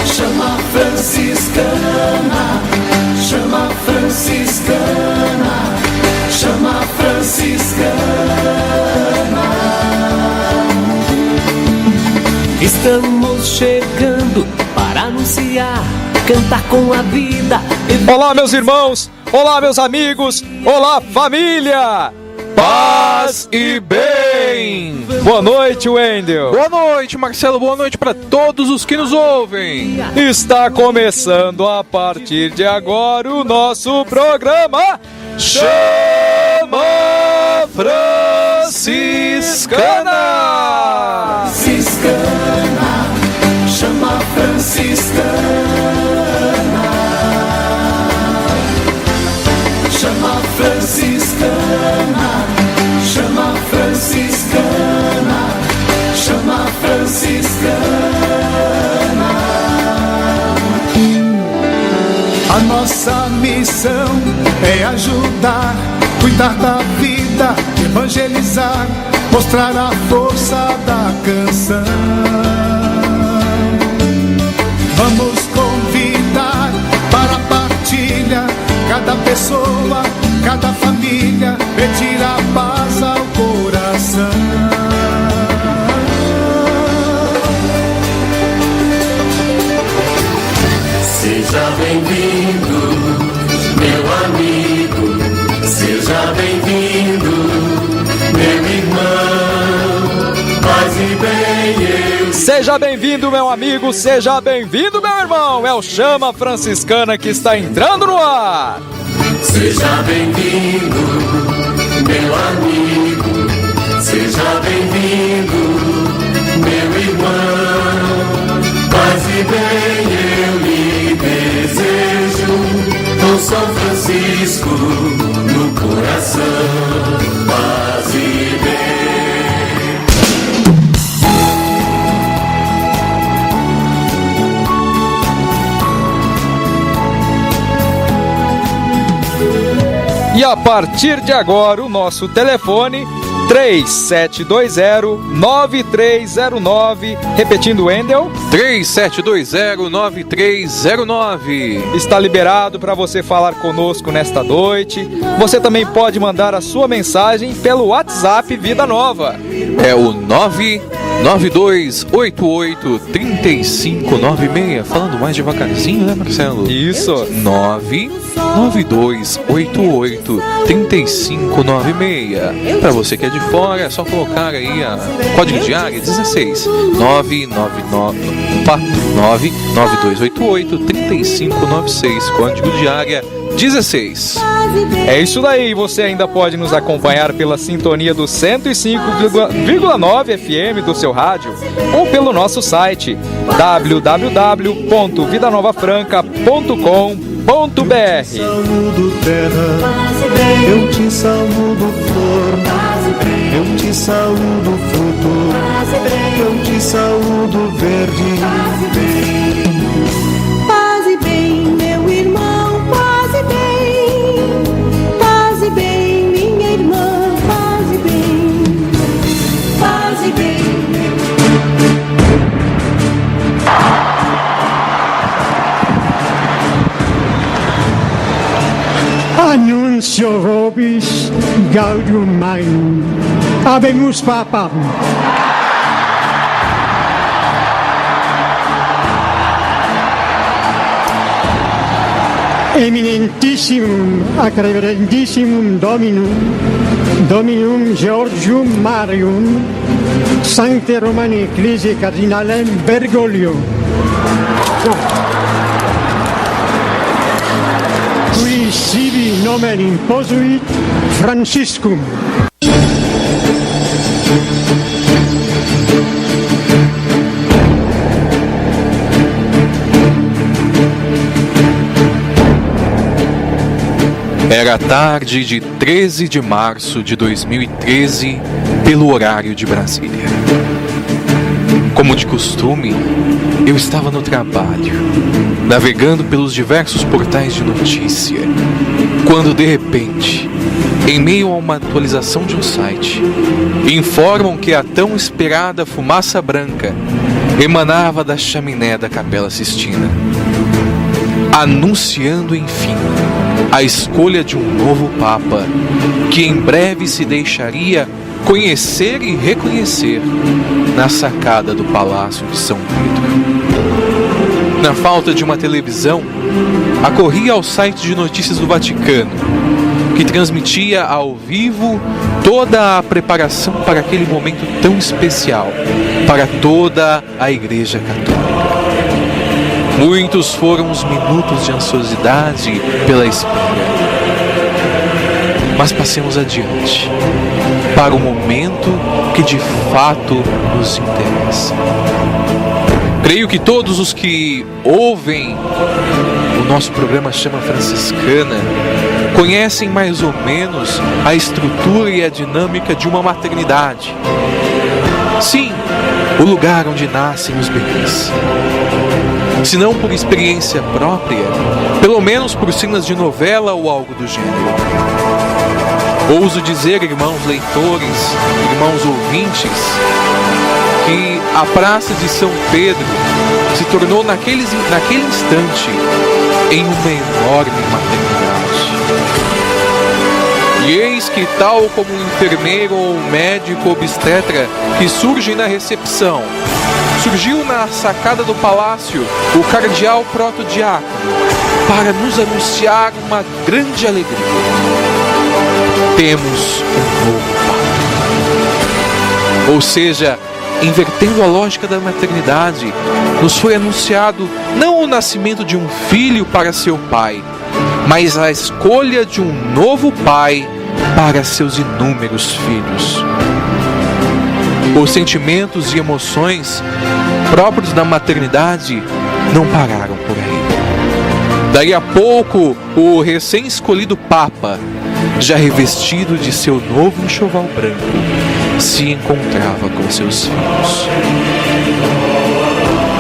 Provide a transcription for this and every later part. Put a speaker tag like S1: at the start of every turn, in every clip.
S1: Chama franciscana, chama franciscana, chama franciscana.
S2: Estamos chegando para anunciar, cantar com a vida.
S3: Olá, meus irmãos, olá, meus amigos, olá, família! Paz e bem! Boa noite, Wendel.
S4: Boa noite, Marcelo. Boa noite para todos os que nos ouvem.
S3: Está começando a partir de agora o nosso programa Chama Franciscana.
S1: Franciscana, chama franciscana, chama franciscana, chama franciscana, chama franciscana. A nossa missão é ajudar, cuidar da vida, evangelizar, mostrar a força da canção. Vamos convidar para a partilha, cada pessoa, cada família, pedir a paz ao coração.
S5: Seja bem-vindo, meu amigo, seja bem-vindo, meu irmão, paz e bem eu.
S3: Seja bem-vindo, meu amigo, seja bem-vindo, meu irmão. É o Chama Franciscana que está entrando no ar.
S5: Seja bem-vindo, meu amigo, seja bem-vindo, meu irmão, paz e bem eu lhe desejo, com São Francisco no coração, paz e bem.
S3: E a partir de agora o nosso telefone 3720-9309, repetindo, Wendel,
S4: 3720-9309.
S3: está liberado para você falar conosco nesta noite. Você também pode mandar a sua mensagem pelo WhatsApp Vida Nova.
S4: É o 99288-3596. Falando mais devagarzinho, né, Marcelo?
S3: Isso.
S4: 99288-3596. Para você que é de fora, é só colocar aí a código de área 16 99288-3596, código de área 16.
S3: É isso daí, você ainda pode nos acompanhar pela sintonia do 105,9 FM do seu rádio ou pelo nosso site www.vidanovafranca.com.br.
S1: Eu te saúdo terra, eu te saúdo flor, eu te saúdo fruto, eu te saúdo verde.
S6: Paz e bem, meu irmão, paz e bem, minha irmã, paz e bem, paz e bem.
S7: Annuncio vobis gaudium magnum, habemus papam. Eminentissimum, acreverentissimum Dominum Georgium Marium, Sancte Romani Ecclesiae Cardinalem Bergoglio. Qui sibi nomen imposuit Franciscum.
S4: Era tarde de 13 de março de 2013, pelo horário de Brasília. Como de costume, eu estava no trabalho, navegando pelos diversos portais de notícia, quando de repente em meio a uma atualização de um site, informam que a tão esperada fumaça branca emanava da chaminé da Capela Sistina, anunciando, enfim, a escolha de um novo Papa, que em breve se deixaria conhecer e reconhecer na sacada do Palácio de São Pedro. Na falta de uma televisão, acorri ao site de notícias do Vaticano, que transmitia ao vivo toda a preparação para aquele momento tão especial para toda a Igreja Católica. Muitos foram os minutos de ansiosidade pela espera. Mas passemos adiante, para o momento que de fato nos interessa. Creio que todos os que ouvem o nosso programa Chama Franciscana conhecem mais ou menos a estrutura e a dinâmica de uma maternidade. Sim, o lugar onde nascem os bebês. Se não por experiência própria, pelo menos por cenas de novela ou algo do gênero. Ouso dizer, irmãos leitores, irmãos ouvintes, que a Praça de São Pedro se tornou naquele instante em uma enorme maternidade. E eis que, tal como um enfermeiro ou um médico obstetra que surge na recepção, surgiu na sacada do palácio o cardeal protodiácono para nos anunciar uma grande alegria. Temos um novo Papa. Ou seja, invertendo a lógica da maternidade, nos foi anunciado não o nascimento de um filho para seu pai, mas a escolha de um novo pai para seus inúmeros filhos. Os sentimentos e emoções próprios da maternidade não pararam por aí. Daí a pouco, o recém-escolhido Papa, já revestido de seu novo enxoval branco, se encontrava com seus filhos.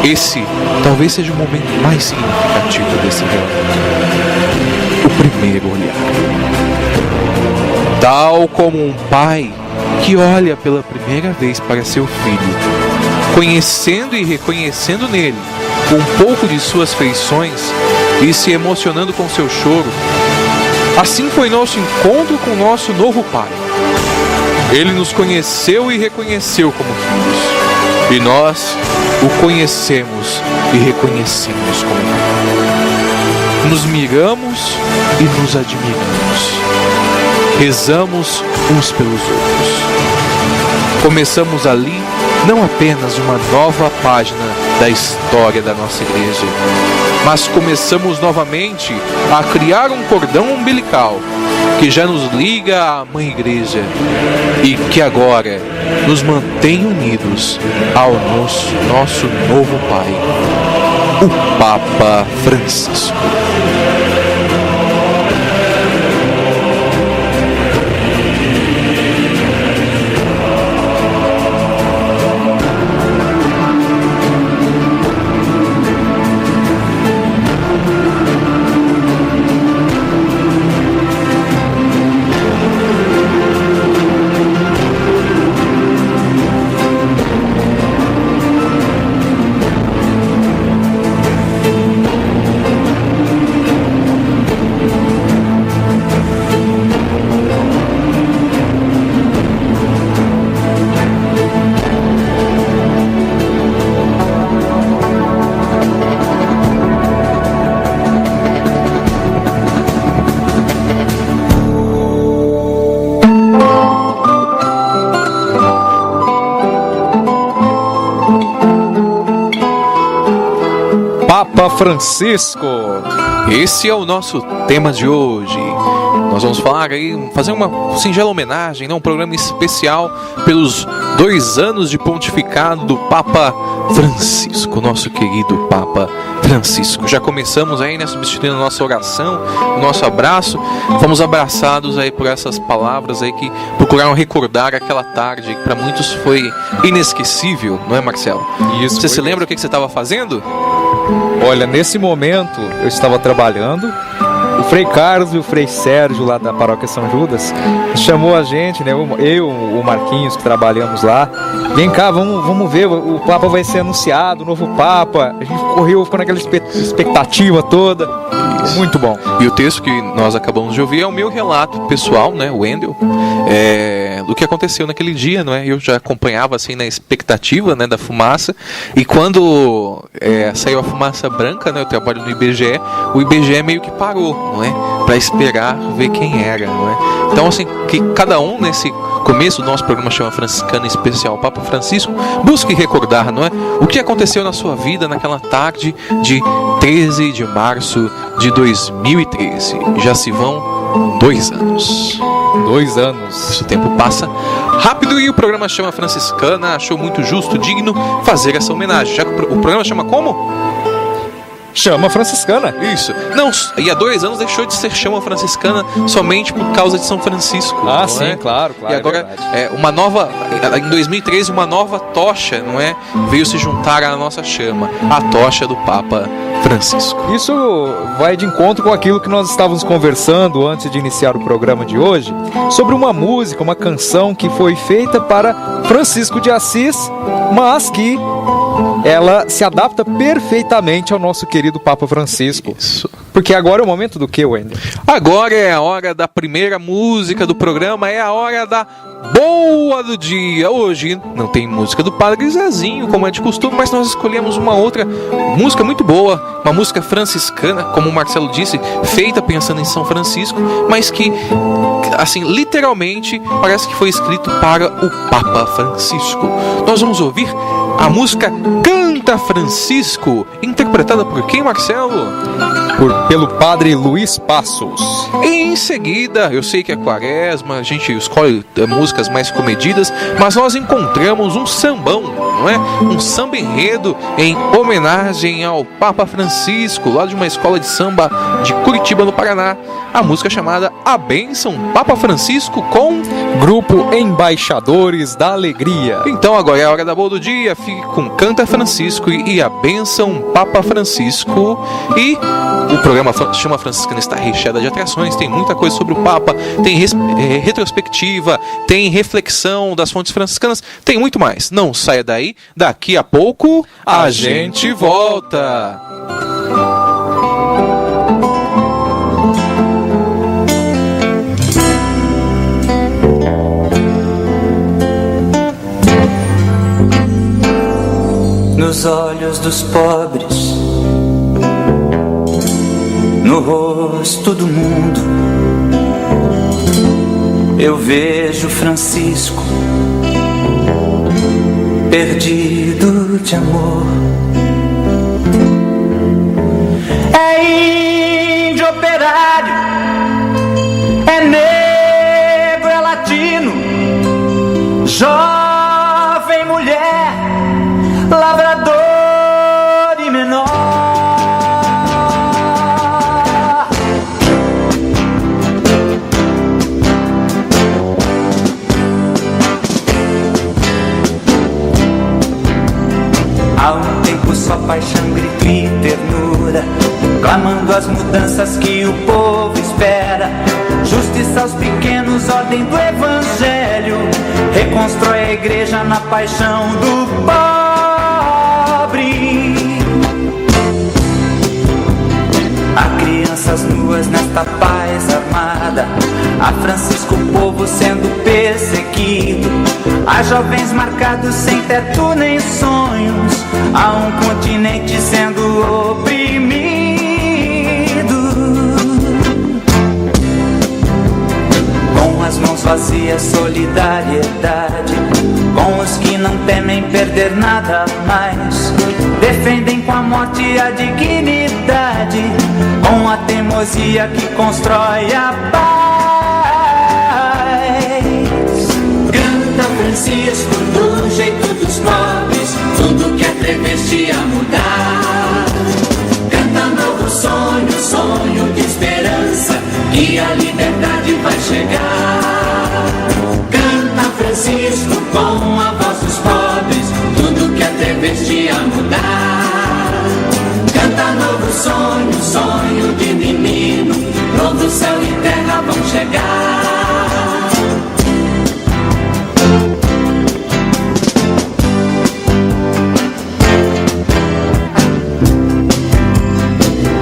S4: Esse talvez seja o momento mais significativo desse relato. O primeiro olhar. Tal como um pai que olha pela primeira vez para seu filho, conhecendo e reconhecendo nele um pouco de suas feições e se emocionando com seu choro, assim foi nosso encontro com nosso novo Pai. Ele nos conheceu e reconheceu como filhos, e nós o conhecemos e reconhecemos como Pai. Nos miramos e nos admiramos. Rezamos uns pelos outros. Começamos ali não apenas uma nova página da história da nossa igreja, mas começamos novamente a criar um cordão umbilical que já nos liga à Mãe Igreja e que agora nos mantém unidos ao nosso novo Pai, o Papa Francisco.
S3: Papa Francisco.
S4: Esse é o nosso tema de hoje. Nós vamos falar aí, fazer uma singela homenagem, um programa especial pelos 2 anos de pontificado do Papa Francisco, nosso querido Papa Francisco. Já começamos aí, né, substituindo a nossa oração, o nosso abraço. Fomos abraçados aí por essas palavras aí que procuraram recordar aquela tarde que para muitos foi inesquecível, não é, Marcelo?
S3: Isso.
S4: Você se lembra o que você estava fazendo?
S3: Olha, nesse momento eu estava trabalhando o Frei Carlos e o Frei Sérgio lá da Paróquia São Judas chamou a gente, né? O Marquinhos, que trabalhamos lá. Vem cá, vamos ver, o Papa vai ser anunciado, o novo Papa. A gente ficou naquela expectativa toda. Muito bom.
S4: E o texto que nós acabamos de ouvir é o meu relato pessoal, né, Wendel, do que aconteceu naquele dia, não é? Eu já acompanhava assim na expectativa, né, da fumaça, e quando saiu a fumaça branca, né, eu trabalho no IBGE, o IBGE meio que parou, não é? Para esperar ver quem era, não é? Então assim, que cada um nesse começo do nosso programa chama Franciscana Especial Papa Francisco, busque recordar, não é? O que aconteceu na sua vida naquela tarde de 13 de março de 2013. Já se vão 2 anos.
S3: 2 anos.
S4: Esse tempo passa rápido e o programa chama Franciscana achou muito justo, digno fazer essa homenagem. Já que o programa chama como?
S3: Chama Franciscana.
S4: Isso. Não, e há 2 anos deixou de ser Chama Franciscana somente por causa de São Francisco.
S3: Ah, sim, claro.
S4: E agora, uma nova, em 2013, uma nova tocha, não é? Veio se juntar à nossa chama, a tocha do Papa Francisco.
S3: Isso vai de encontro com aquilo que nós estávamos conversando antes de iniciar o programa de hoje, sobre uma música, uma canção que foi feita para Francisco de Assis, mas que ela se adapta perfeitamente ao nosso querido Papa Francisco.
S4: Isso.
S3: Porque agora é o momento do que, Wendel?
S4: Agora é a hora da primeira música do programa, é a hora da boa do dia. Hoje não tem música do Padre Zezinho, como é de costume, mas nós escolhemos uma outra música muito boa, uma música franciscana, como o Marcelo disse, feita pensando em São Francisco, mas que, assim, literalmente parece que foi escrito para o Papa Francisco. Nós vamos ouvir a música Canta Francisco, interpretada por quem, Marcelo?
S3: Pelo Padre Luiz Passos.
S4: E em seguida, eu sei que é quaresma, a gente escolhe músicas mais comedidas, mas nós encontramos um sambão, não é? Um samba enredo em homenagem ao Papa Francisco, lá de uma escola de samba de Curitiba, no Paraná. A música chamada A Bênção Papa Francisco, com
S3: Grupo Embaixadores da Alegria.
S4: Então agora é a hora da boa do dia, fique com Canta Francisco e A Bênção Papa Francisco. E o programa Chama Franciscana está recheado de atrações, tem muita coisa sobre o Papa, tem retrospectiva, tem reflexão das fontes franciscanas, tem muito mais. Não saia daí, daqui a pouco a gente volta.
S8: Nos olhos dos pobres, no rosto do mundo, eu vejo Francisco perdido de amor. É índio operário, é negro, é latino, jovem, mulher, lavrador e menor. Há um tempo só paixão, grito e ternura, clamando as mudanças que o povo espera. Justiça aos pequenos, ordem do evangelho, reconstrói a igreja na paixão do pobre. Há crianças nuas nesta paz armada, há Francisco o povo sendo perseguido, há jovens marcados sem teto nem sonhos, há um continente sendo oprimido. Com as mãos vazias, solidariedade com os que não temem perder nada mais, defendem com a morte a dignidade, com a teimosia que constrói a paz.
S5: Canta Francisco do jeito dos pobres, tudo que atrever-te a mudar. Canta novo sonho, sonho de esperança, que a liberdade vai chegar. Canta Francisco com a voz dos pobres, tudo que atrever-te a mudar. Canta novo sonho, sonho de menino, chegar.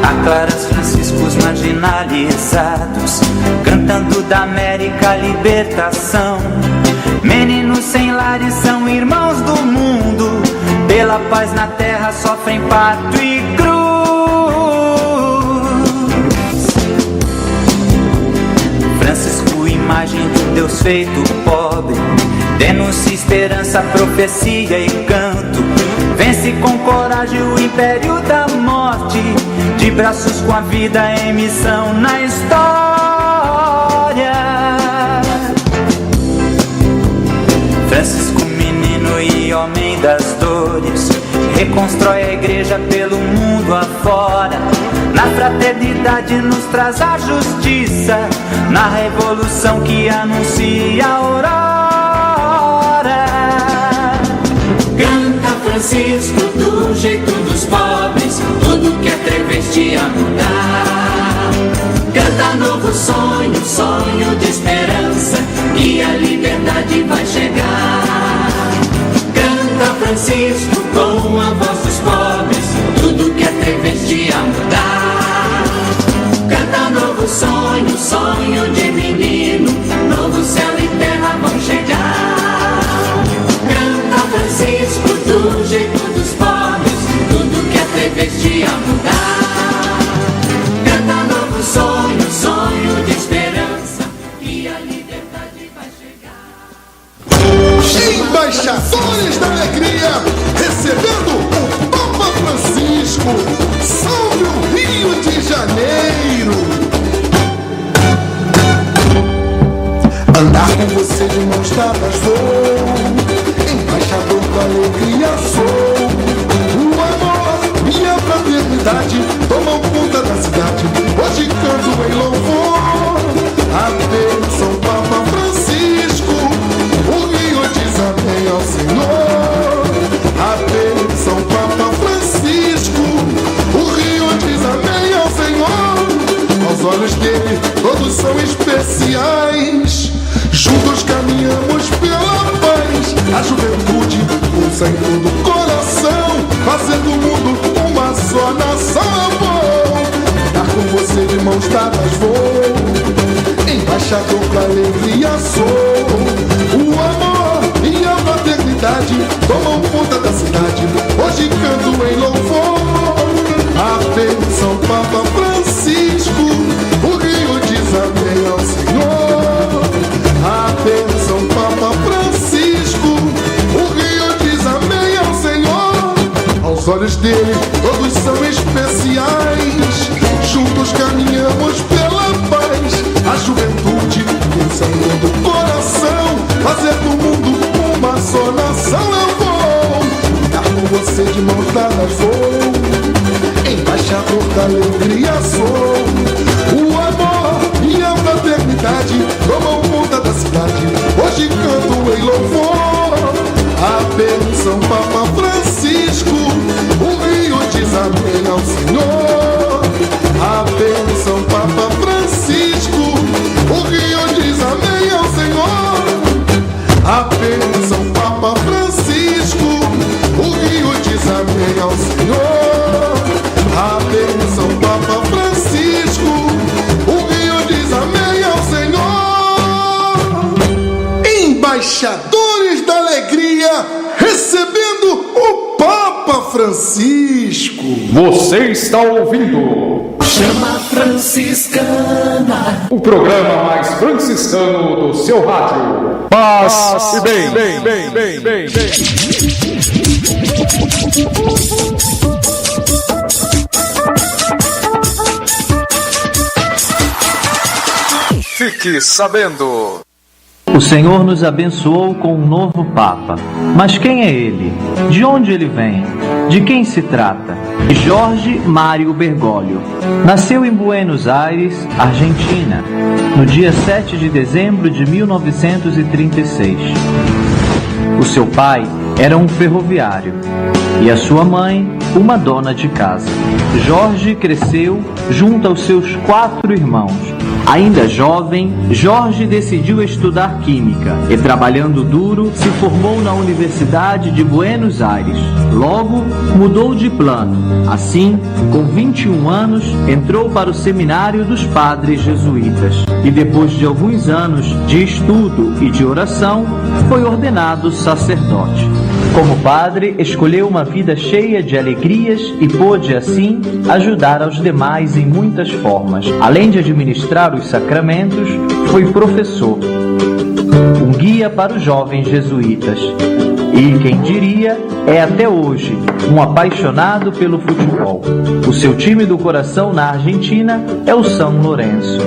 S8: A claras franciscos marginalizados, cantando da América a libertação. Meninos sem lares são irmãos do mundo, pela paz na terra sofrem parto e cruz. Francisco, imagem de Deus feito pobre, denuncia esperança, profecia e canto. Vence com coragem o império da morte, de braços com a vida em missão na história. Francisco, menino e homem das dores, reconstrói a igreja pelo mundo afora. Na fraternidade nos traz a justiça, na revolução que anuncia a aurora.
S5: Canta Francisco do jeito dos pobres, tudo que é travesti a mudar. Canta novo sonho, sonho de esperança, que a liberdade vai chegar. Canta Francisco com a voz dos pobres, tudo que é travesti a mudar. Canta novo sonho, sonho de menino, novo céu e terra vão chegar. Canta Francisco do jeito dos pobres, tudo que é travesti a mudar. Canta novo sonho, sonho de esperança, que a liberdade vai chegar.
S9: Embaixadores da Alegria, recebendo o Papa Francisco. Salve o Rio de Janeiro! Andar com você de mãos dadas vou, embaixador da alegria sou. O amor e a fraternidade tomam conta da cidade, hoje canto em louvor a bênção Papa Francisco. O Rio diz amém ao Senhor, a bênção Papa Francisco. O Rio diz amém ao Senhor, aos olhos dele todos são especiais. Juntos caminhamos pela paz, a juventude pulsa em todo o coração, fazendo o mundo uma só nação. Eu vou estar com você de mãos dadas vou, embaixador da alegria sou. O amor e a fraternidade tomam conta da cidade, hoje canto em louvor a bênção Papa Francisco. O Rio diz amém ao Senhor, a bênção Papa Francisco. O Rio diz amém ao Senhor, aos olhos dele todos são especiais. Juntos caminhamos pela paz, a juventude pensa em todo o coração, fazer do mundo uma só nação. Eu vou estar com você de mãos dadas vou, embaixador da alegria sou. O amor e a fraternidade tomam conta da cidade, hoje canto em louvor a bênção Papa Francisco. O Rio diz amém ao Senhor, a bênção Papa Francisco. O Rio diz amém ao Senhor, a bênção Papa Francisco. O Rio diz amém ao Senhor, a bênção Papa Francisco. O Rio diz amém ao Senhor. Embaixadores da Alegria, recebendo o Papa Francisco.
S3: Você está ouvindo
S5: Chama Franciscana,
S3: o programa mais franciscano do seu rádio. Paz e bem. Fique sabendo.
S10: O Senhor nos abençoou com um novo Papa. Mas quem é ele? De onde ele vem? De quem se trata? Jorge Mário Bergoglio. Nasceu em Buenos Aires, Argentina, no dia 7 de dezembro de 1936. O seu pai era um ferroviário e a sua mãe, uma dona de casa. Jorge cresceu junto aos seus 4 irmãos, Ainda jovem, Jorge decidiu estudar química e, trabalhando duro, se formou na Universidade de Buenos Aires. Logo, mudou de plano. Assim, com 21 anos, entrou para o seminário dos padres jesuítas e, depois de alguns anos de estudo e de oração, foi ordenado sacerdote. Como padre, escolheu uma vida cheia de alegrias e pôde, assim, ajudar aos demais em muitas formas. Além de administrar os sacramentos, foi professor, um guia para os jovens jesuítas. E, quem diria, é até hoje um apaixonado pelo futebol. O seu time do coração na Argentina é o São Lourenço.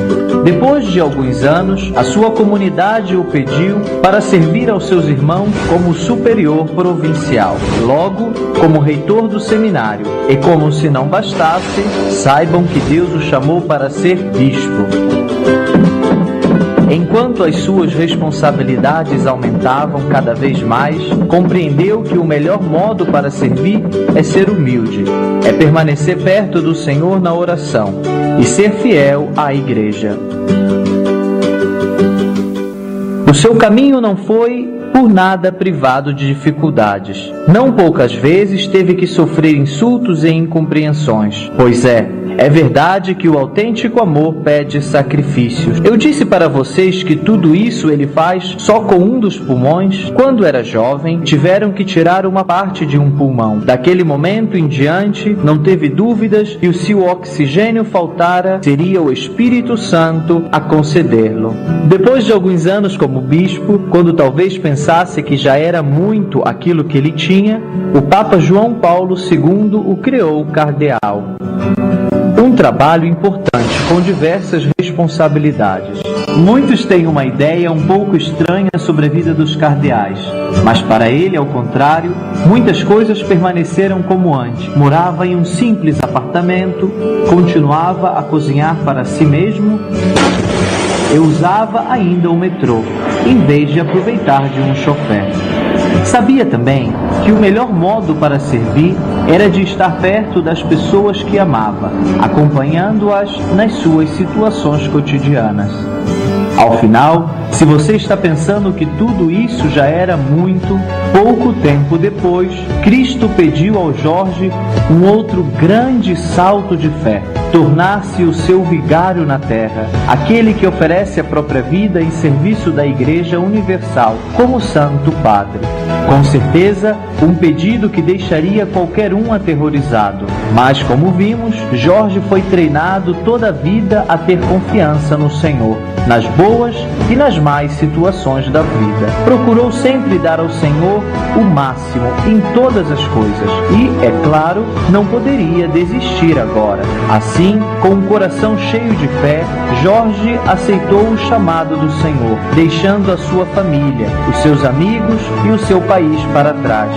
S10: Depois de alguns anos, a sua comunidade o pediu para servir aos seus irmãos como superior provincial, logo como reitor do seminário. E como se não bastasse, saibam que Deus o chamou para ser bispo. Enquanto as suas responsabilidades aumentavam cada vez mais, compreendeu que o melhor modo para servir é ser humilde, é permanecer perto do Senhor na oração e ser fiel à Igreja. O seu caminho não foi por nada privado de dificuldades. Não poucas vezes teve que sofrer insultos e incompreensões. Pois é verdade que o autêntico amor pede sacrifícios. Eu disse para vocês que tudo isso ele faz só com um dos pulmões. Quando era jovem, tiveram que tirar uma parte de um pulmão. Daquele momento em diante, não teve dúvidas e se o oxigênio faltara, seria o Espírito Santo a concedê-lo. Depois de alguns anos como bispo, quando talvez pensasse que já era muito aquilo que ele tinha, o Papa João Paulo II o criou cardeal. Um trabalho importante, com diversas responsabilidades. Muitos têm uma ideia um pouco estranha sobre a vida dos cardeais, mas para ele, ao contrário, muitas coisas permaneceram como antes. Morava em um simples apartamento, continuava a cozinhar para si mesmo e usava ainda o metrô, em vez de aproveitar de um chofer. Sabia também que o melhor modo para servir era de estar perto das pessoas que amava, acompanhando-as nas suas situações cotidianas. Ao final, se você está pensando que tudo isso já era muito, pouco tempo depois, Cristo pediu ao Jorge um outro grande salto de fé, tornar-se o seu vigário na terra, aquele que oferece a própria vida em serviço da Igreja Universal, como Santo Padre. Com certeza, um pedido que deixaria qualquer um aterrorizado. Mas, como vimos, Jorge foi treinado toda a vida a ter confiança no Senhor, nas boas e nas más situações da vida. Procurou sempre dar ao Senhor o máximo em todas as coisas e, é claro, não poderia desistir agora. Assim, com um coração cheio de fé, Jorge aceitou o chamado do Senhor, deixando a sua família, os seus amigos e o seu país para trás.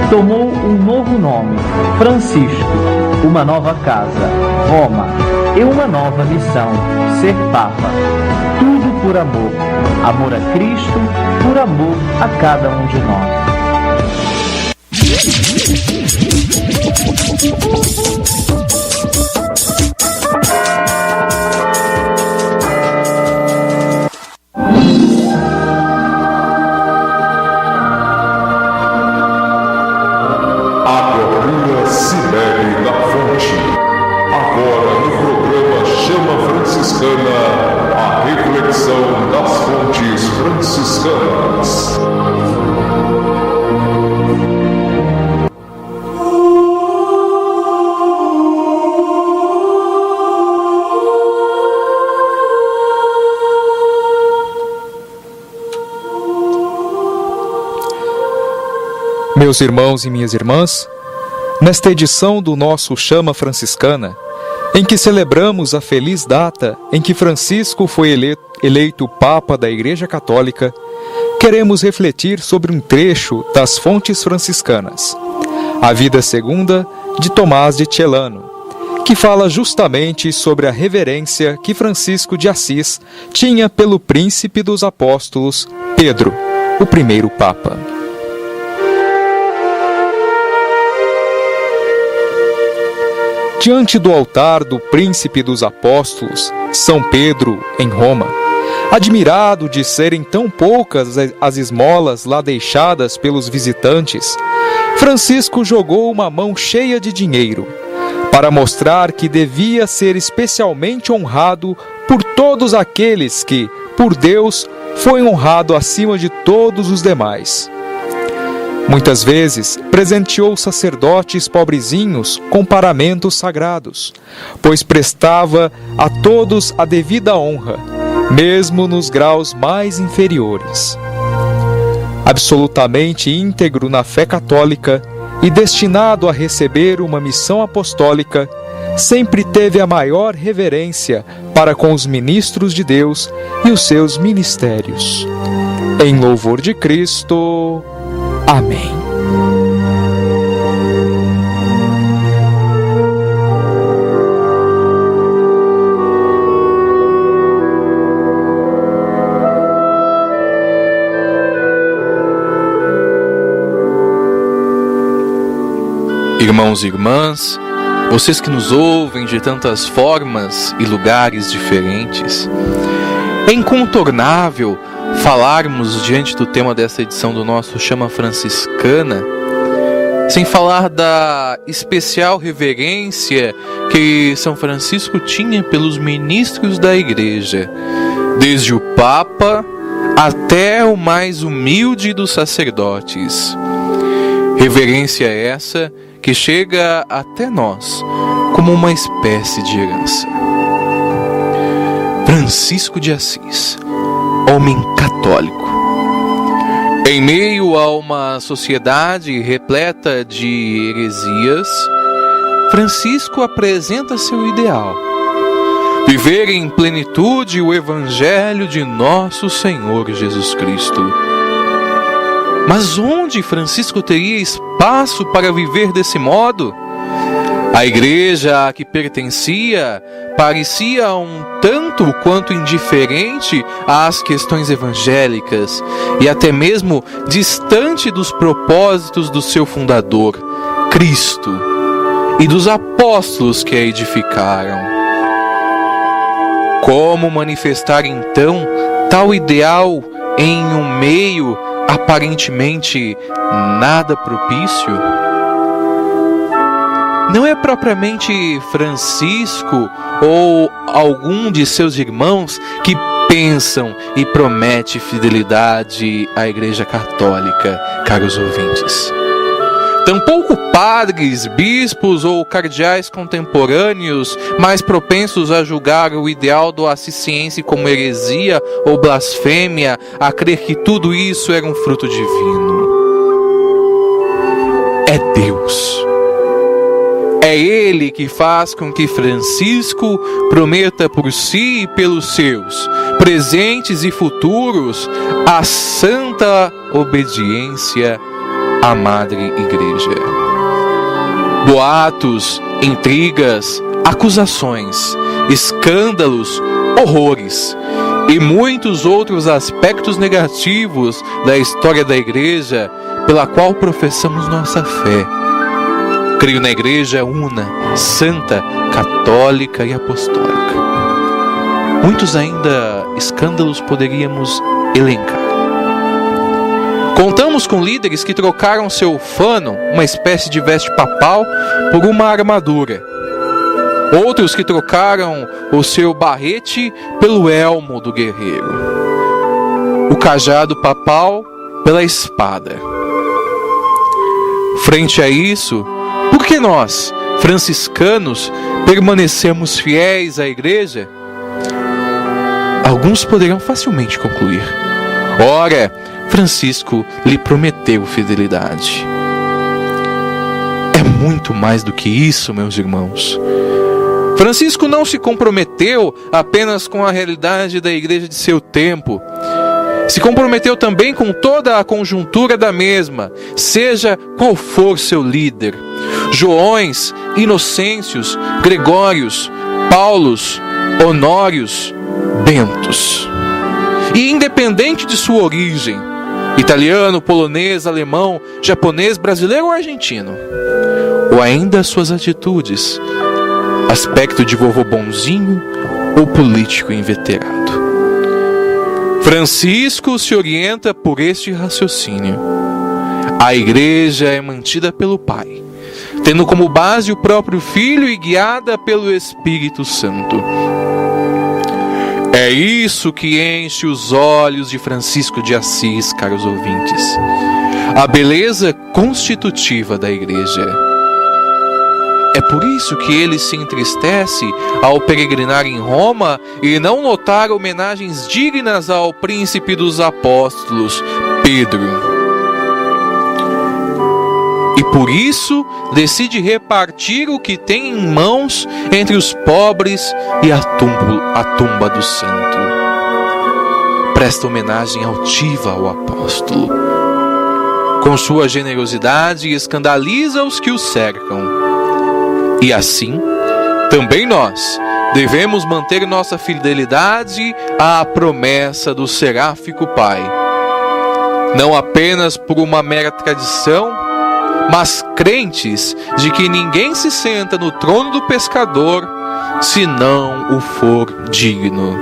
S10: Tomou um novo nome, Francisco, uma nova casa, Roma, e uma nova missão, ser Papa. Tudo por amor. Amor a Cristo, por amor a cada um de nós.
S1: A reflexão das fontes franciscanas.
S3: Meus irmãos e minhas irmãs, nesta edição do nosso Chama Franciscana, em que celebramos a feliz data em que Francisco foi eleito Papa da Igreja Católica, queremos refletir sobre um trecho das Fontes Franciscanas, a Vida Segunda de Tomás de Celano, que fala justamente sobre a reverência que Francisco de Assis tinha pelo príncipe dos apóstolos, Pedro, o primeiro Papa. diante do altar do príncipe dos apóstolos, São Pedro, em Roma. Admirado de serem tão poucas as esmolas lá deixadas pelos visitantes, Francisco jogou uma mão cheia de dinheiro, para mostrar que devia ser especialmente honrado por todos aqueles que, por Deus, foi honrado acima de todos os demais. Muitas vezes presenteou sacerdotes pobrezinhos com paramentos sagrados, pois prestava a todos a devida honra, mesmo nos graus mais inferiores. Absolutamente íntegro na fé católica e destinado a receber uma missão apostólica, sempre teve a maior reverência para com os ministros de Deus e os seus ministérios. Em louvor de Cristo. Amém.
S4: Irmãos e irmãs, vocês que nos ouvem de tantas formas e lugares diferentes, é incontornável falarmos diante do tema dessa edição do nosso Chama Franciscana, sem falar da especial reverência que São Francisco tinha pelos ministros da Igreja, desde o Papa até o mais humilde dos sacerdotes. Reverência essa que chega até nós como uma espécie de herança. Francisco de Assis, homem católico. Em meio a uma sociedade repleta de heresias, Francisco apresenta seu ideal: viver em plenitude o Evangelho de nosso Senhor Jesus Cristo. Mas onde Francisco teria espaço para viver desse modo? A igreja a que pertencia parecia um tanto quanto indiferente às questões evangélicas e até mesmo distante dos propósitos do seu fundador, Cristo, e dos apóstolos que a edificaram. Como manifestar então tal ideal em um meio aparentemente nada propício? Não é propriamente Francisco ou algum de seus irmãos que pensam e promete fidelidade à Igreja Católica, caros ouvintes. Tampouco padres, bispos ou cardeais contemporâneos mais propensos a julgar o ideal do assisiense como heresia ou blasfêmia, a crer que tudo isso era um fruto divino. É Deus. É Ele que faz com que Francisco prometa por si e pelos seus, presentes e futuros, a santa obediência à Madre Igreja. Boatos, intrigas, acusações, escândalos, horrores e muitos outros aspectos negativos da história da Igreja pela qual professamos nossa fé. Creio na Igreja una, santa, católica e apostólica. Muitos ainda escândalos poderíamos elencar. Contamos com líderes que trocaram seu fano, uma espécie de veste papal, por uma armadura. Outros que trocaram o seu barrete pelo elmo do guerreiro. O cajado papal pela espada. Frente a isso, por que nós, franciscanos, permanecemos fiéis à Igreja? Alguns poderão facilmente concluir: ora, Francisco lhe prometeu fidelidade. É muito mais do que isso, meus irmãos. Francisco não se comprometeu apenas com a realidade da igreja de seu tempo. Se comprometeu também com toda a conjuntura da mesma, seja qual for seu líder. Joões, Inocêncios, Gregórios, Paulos, Honórios, Bentos. E independente de sua origem, italiano, polonês, alemão, japonês, brasileiro ou argentino, ou ainda suas atitudes, aspecto de vovô bonzinho ou político inveterado. Francisco se orienta por este raciocínio. A igreja é mantida pelo Pai, tendo como base o próprio Filho e guiada pelo Espírito Santo. É isso que enche os olhos de Francisco de Assis, caros ouvintes. A beleza constitutiva da igreja. É por isso que ele se entristece ao peregrinar em Roma e não notar homenagens dignas ao príncipe dos apóstolos, Pedro. E por isso decide repartir o que tem em mãos entre os pobres e a tumba do santo. Presta homenagem altiva ao apóstolo. Com sua generosidade escandaliza os que o cercam. E assim, também nós devemos manter nossa fidelidade à promessa do seráfico Pai. Não apenas por uma mera tradição, mas crentes de que ninguém se senta no trono do pescador se não o for digno.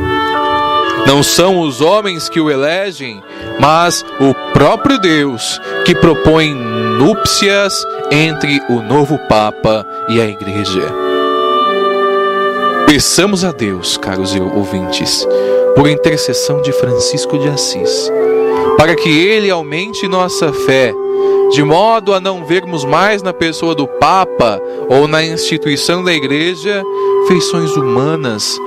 S4: Não são os homens que o elegem, mas o próprio Deus que propõe núpcias entre o novo Papa e a Igreja. Peçamos a Deus, caros ouvintes, por intercessão de Francisco de Assis, para que Ele aumente nossa fé, de modo a não vermos mais na pessoa do Papa ou na instituição da Igreja feições humanas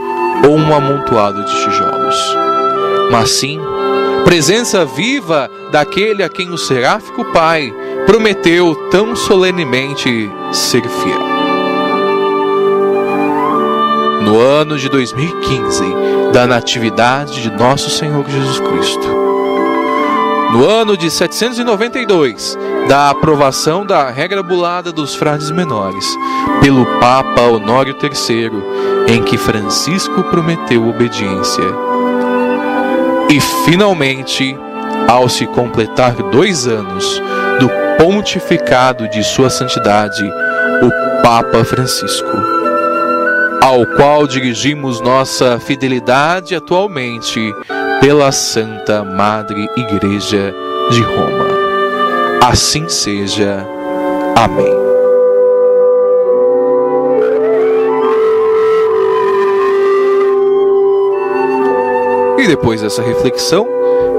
S4: ou um amontoado de tijolos, mas sim presença viva daquele a quem o seráfico Pai prometeu tão solenemente ser fiel. No ano de 2015, da natividade de nosso Senhor Jesus Cristo, no ano de 792, da aprovação da regra bulada dos frades menores, pelo Papa Honório III, em que Francisco prometeu obediência. E finalmente, ao se completar 2 anos do pontificado de Sua Santidade, o Papa Francisco, ao qual dirigimos nossa fidelidade atualmente pela Santa Madre Igreja de Roma. Assim seja. Amém. E depois dessa reflexão,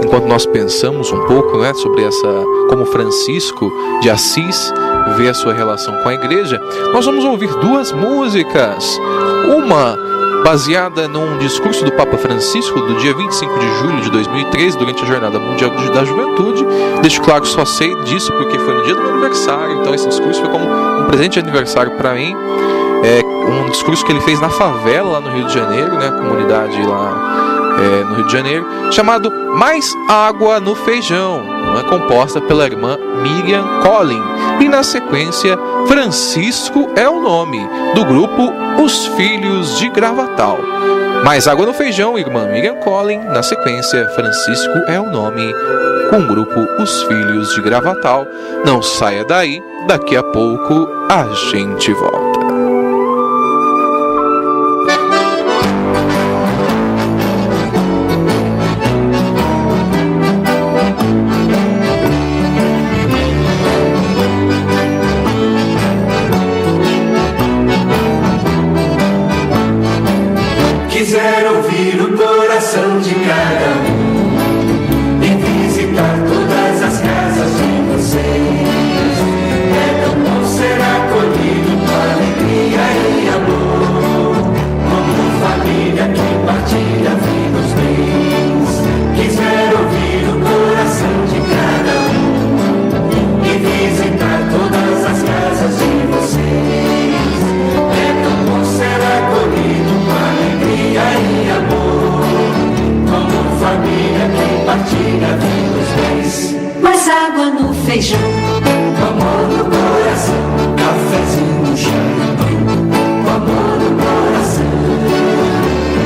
S4: enquanto nós pensamos um pouco, sobre como Francisco de Assis vê a sua relação com a igreja, nós vamos ouvir 2 músicas. Uma baseada num discurso do Papa Francisco do dia 25 de julho de 2013, durante a Jornada Mundial da Juventude. Deixo claro que só sei disso porque foi no dia do meu aniversário, então esse discurso foi como um presente de aniversário para mim. É um discurso que ele fez na favela lá no Rio de Janeiro, a comunidade lá no Rio de Janeiro, chamado Mais Água no Feijão, composta pela irmã Miriam Collin. E na sequência, Francisco é o nome do grupo Os Filhos de Gravatal. Mais Água no Feijão, irmã Miriam Collin. Na sequência, Francisco é o nome, com o grupo Os Filhos de Gravatal. Não saia daí, daqui a pouco a gente volta.
S5: Quiser ouvir o coração de cada um e visitar todas as casas de vocês, é tão bom ser acolhido com alegria e amor, como família que partilha a vida os bens. Quiser ouvir o coração de cada um e visitar todas as casas de vocês, é tão bom ser acolhido com alegria e amor, como família que partilha a vida os bens.
S6: Mais água no feijão,
S5: amor no coração, cafezinho no chão, amor no coração.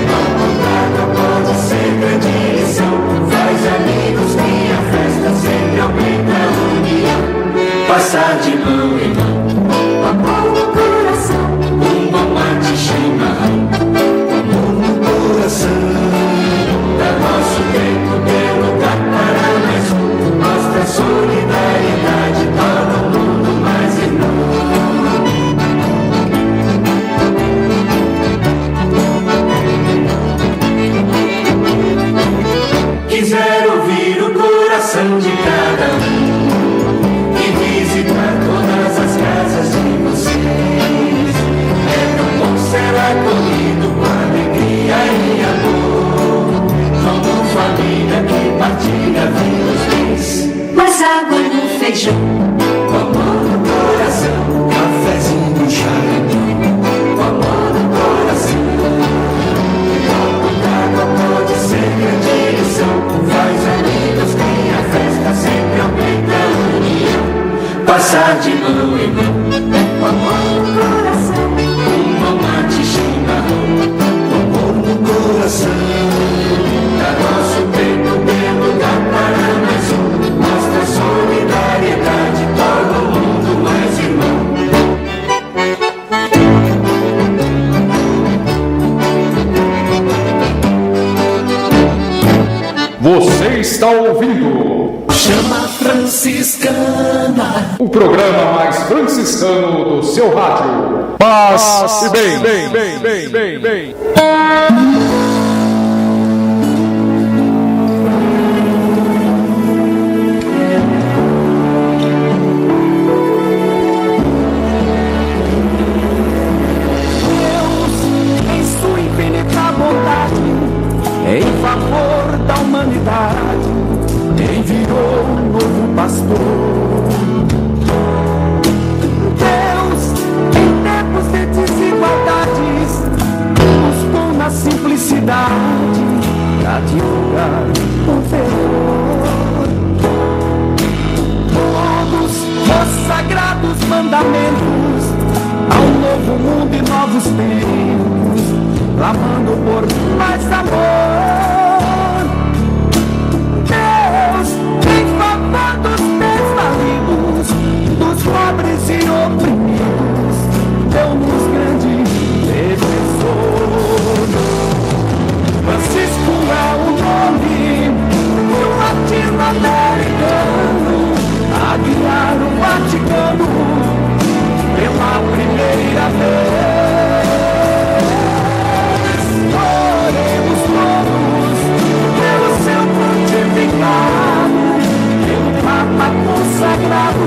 S5: A montada pode ser grande lição, faz amigos, minha festa sempre aumenta a união. Passar de mão em mão,
S6: amor no coração,
S5: um bom mate coração de cada um e visitar todas as casas de vocês. É tão bom ser acolhido com alegria e amor, como família que partilha vidas bens.
S6: Mais água no feijão,
S5: amor no coração, cafezinho no chá, amor no coração. Pode ser grande lição, faz amigos, cria festa, sempre aumenta a união. Passar de mão em mão, amor no coração, tomate, chimarrão, amor no coração. Dá nosso tempo, tem lugar para mais um, mostra solidariedade, torna o mundo mais irmão.
S1: Você está ouvindo
S2: Chama Franciscana,
S1: o programa mais franciscano do seu rádio. Paz e bem.
S8: Em sua infinita bondade, em favor da humanidade, enviou um novo pastor. Deus, em tempos de desigualdades, buscou na simplicidade pra divulgar o terror. Todos os sagrados mandamentos ao novo mundo e novos tempos, clamando por mais amor. Deus, em favor dos desvalidos, dos pobres e oprimidos, deu-nos grande defensor. Francisco é o nome de um latino-americano a guiar o Vaticano pela primeira vez. Oremos todos pelo seu pontificado, pelo Papa consagrado,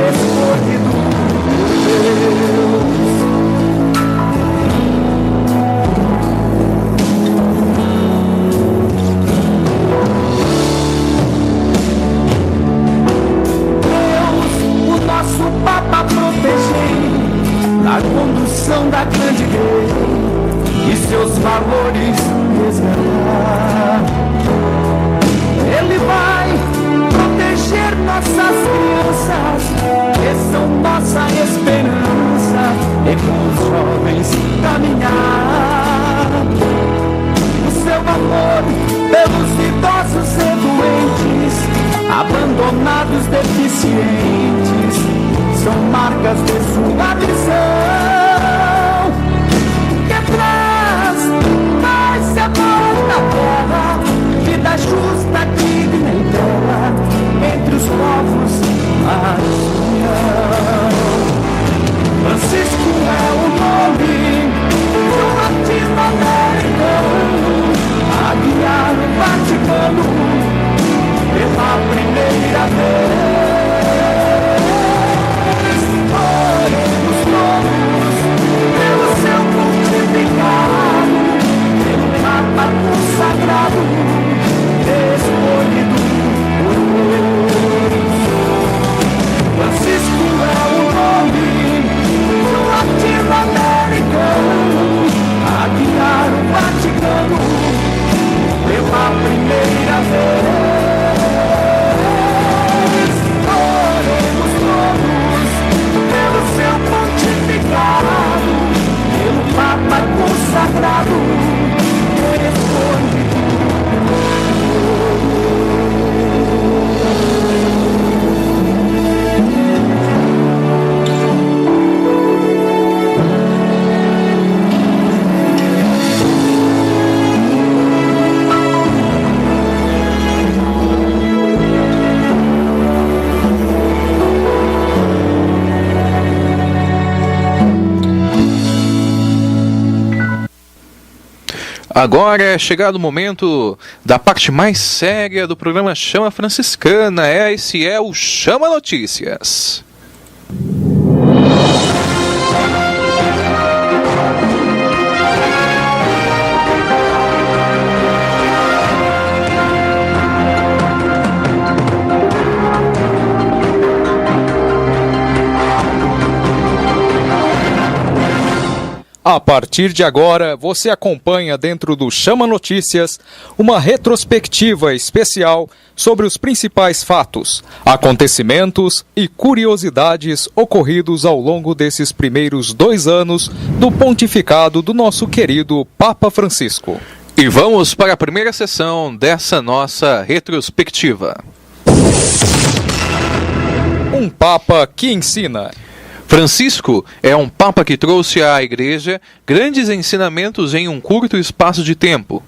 S8: escolhido por Deus. Deus, o nosso Papa protegeu na condução da grande lei e seus valores resgatar. Ele vai proteger nossas crianças, que são nossa esperança, e com os jovens caminhar. O seu amor pelos idosos e doentes, abandonados, deficientes, são marcas de sua visão, que traz paz e amor na terra, vida justa, digna e bela, entre os povos mais união. Francisco é o nome de um latino-americano a guiar o Vaticano pela primeira vez. Oremos todos pelo seu pontificado, pelo Papa consagrado, escolhido por Deus. Francisco é o nome de um latino-americano a guiar o Vaticano pela primeira vez.
S4: Agora é chegado o momento da parte mais séria do programa Chama Franciscana. Esse é o Chama Notícias.
S3: A partir de agora, você acompanha dentro do Chama Notícias uma retrospectiva especial sobre os principais fatos, acontecimentos e curiosidades ocorridos ao longo desses primeiros 2 anos do pontificado do nosso querido Papa Francisco.
S4: E vamos para a primeira sessão dessa nossa retrospectiva.
S3: Um Papa que ensina.
S4: Francisco é um Papa que trouxe à Igreja grandes ensinamentos em um curto espaço de tempo.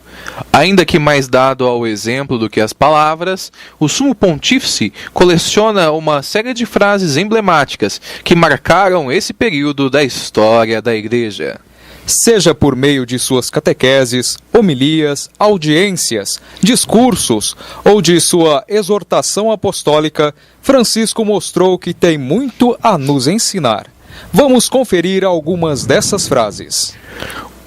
S4: Ainda que mais dado ao exemplo do que às palavras, o Sumo Pontífice coleciona uma série de frases emblemáticas que marcaram esse período da história da Igreja.
S3: Seja por meio de suas catequeses, homilias, audiências, discursos ou de sua exortação apostólica, Francisco mostrou que tem muito a nos ensinar. Vamos conferir algumas dessas frases.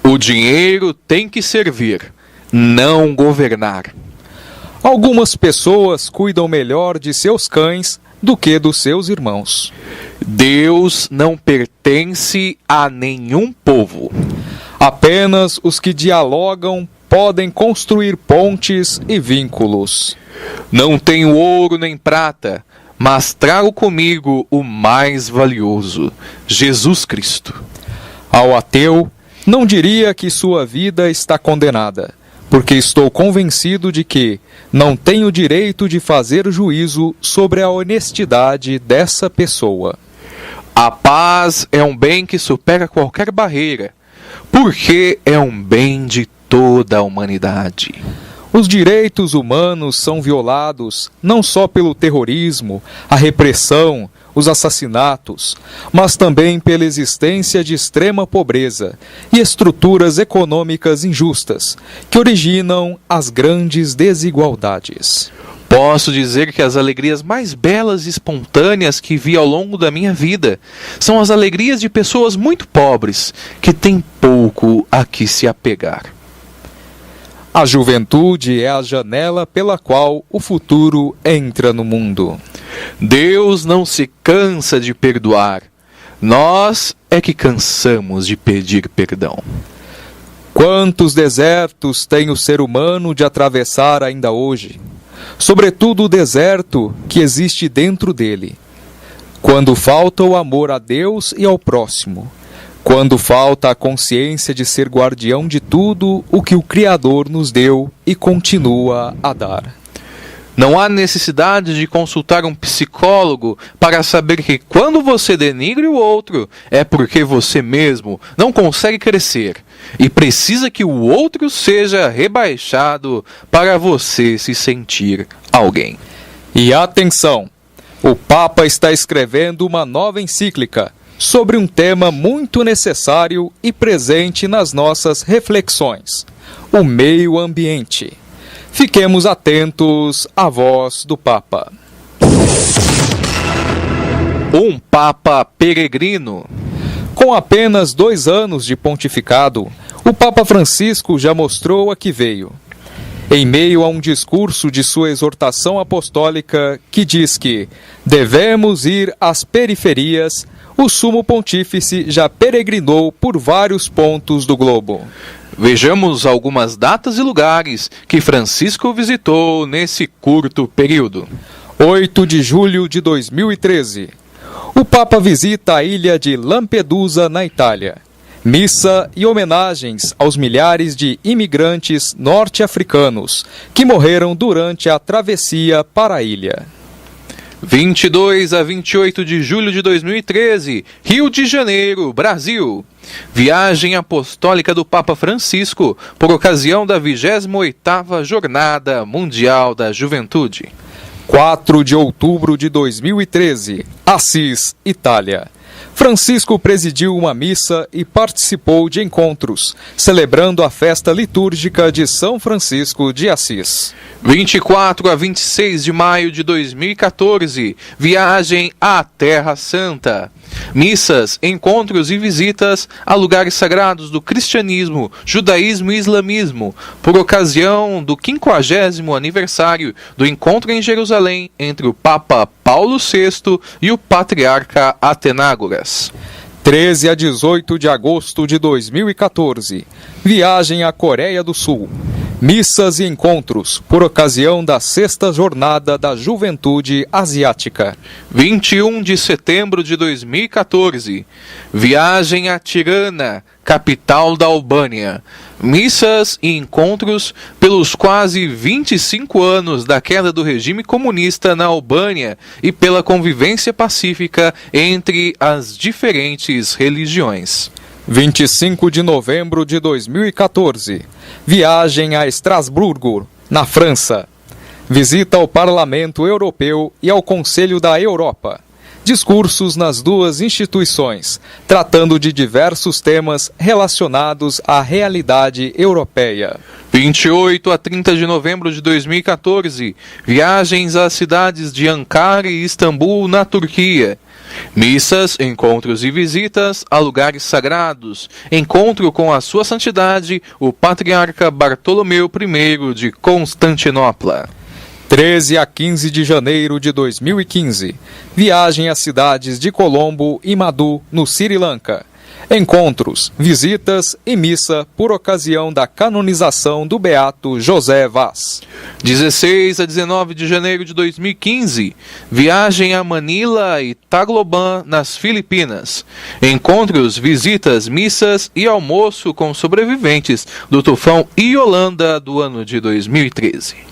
S4: O dinheiro tem que servir, não governar.
S3: Algumas pessoas cuidam melhor de seus cães do que dos seus irmãos.
S4: Deus não pertence a nenhum povo.
S3: Apenas os que dialogam podem construir pontes e vínculos.
S4: Não tenho ouro nem prata, mas trago comigo o mais valioso, Jesus Cristo.
S3: Ao ateu, não diria que sua vida está condenada, porque estou convencido de que não tenho direito de fazer juízo sobre a honestidade dessa pessoa.
S4: A paz é um bem que supera qualquer barreira, porque é um bem de toda a humanidade.
S3: Os direitos humanos são violados não só pelo terrorismo, a repressão, os assassinatos, mas também pela existência de extrema pobreza e estruturas econômicas injustas, que originam as grandes desigualdades.
S4: Posso dizer que as alegrias mais belas e espontâneas que vi ao longo da minha vida são as alegrias de pessoas muito pobres, que têm pouco a que se apegar.
S3: A juventude é a janela pela qual o futuro entra no mundo.
S4: Deus não se cansa de perdoar. Nós é que cansamos de pedir perdão.
S3: Quantos desertos tem o ser humano de atravessar ainda hoje? Sobretudo o deserto que existe dentro dele. Quando falta o amor a Deus e ao próximo. Quando falta a consciência de ser guardião de tudo o que o Criador nos deu e continua a dar.
S4: Não há necessidade de consultar um psicólogo para saber que quando você denigre o outro, é porque você mesmo não consegue crescer e precisa que o outro seja rebaixado para você se sentir alguém.
S3: E atenção, o Papa está escrevendo uma nova encíclica sobre um tema muito necessário e presente nas nossas reflexões: o meio ambiente. Fiquemos atentos à voz do Papa.
S4: Um Papa peregrino.
S3: Com apenas 2 anos de pontificado, o Papa Francisco já mostrou a que veio. Em meio a um discurso de sua exortação apostólica que diz que devemos ir às periferias, o Sumo Pontífice já peregrinou por vários pontos do globo.
S4: Vejamos algumas datas e lugares que Francisco visitou nesse curto período.
S3: 8 de julho de 2013. O Papa visita a ilha de Lampedusa, na Itália. Missa e homenagens aos milhares de imigrantes norte-africanos que morreram durante a travessia para a ilha.
S4: 22 a 28 de julho de 2013, Rio de Janeiro, Brasil. Viagem apostólica do Papa Francisco por ocasião da 28ª Jornada Mundial da Juventude.
S3: 4 de outubro de 2013, Assis, Itália. Francisco presidiu uma missa e participou de encontros, celebrando a festa litúrgica de São Francisco de Assis.
S4: 24 a 26 de maio de 2014, viagem à Terra Santa. Missas, encontros e visitas a lugares sagrados do cristianismo, judaísmo e islamismo, por ocasião do 50º aniversário do encontro em Jerusalém entre o Papa Paulo VI e o Patriarca Atenágoras.
S3: 13 a 18 de agosto de 2014, viagem à Coreia do Sul. Missas e encontros por ocasião da 6ª Jornada da Juventude Asiática.
S4: 21 de setembro de 2014, viagem a Tirana, capital da Albânia. Missas e encontros pelos quase 25 anos da queda do regime comunista na Albânia e pela convivência pacífica entre as diferentes religiões.
S3: 25 de novembro de 2014, viagem a Estrasburgo, na França. Visita ao Parlamento Europeu e ao Conselho da Europa. Discursos nas duas instituições, tratando de diversos temas relacionados à realidade europeia.
S4: 28 a 30 de novembro de 2014, viagens às cidades de Ankara e Istambul, na Turquia. Missas, encontros e visitas a lugares sagrados. Encontro com a Sua Santidade, o Patriarca Bartolomeu I de Constantinopla.
S3: 13 a 15 de janeiro de 2015, viagem às cidades de Colombo e Madhu, no Sri Lanka. Encontros, visitas e missa por ocasião da canonização do beato José Vaz.
S4: 16 a 19 de janeiro de 2015, viagem a Manila e Tagloban, nas Filipinas. Encontros, visitas, missas e almoço com sobreviventes do tufão Iolanda do ano de 2013.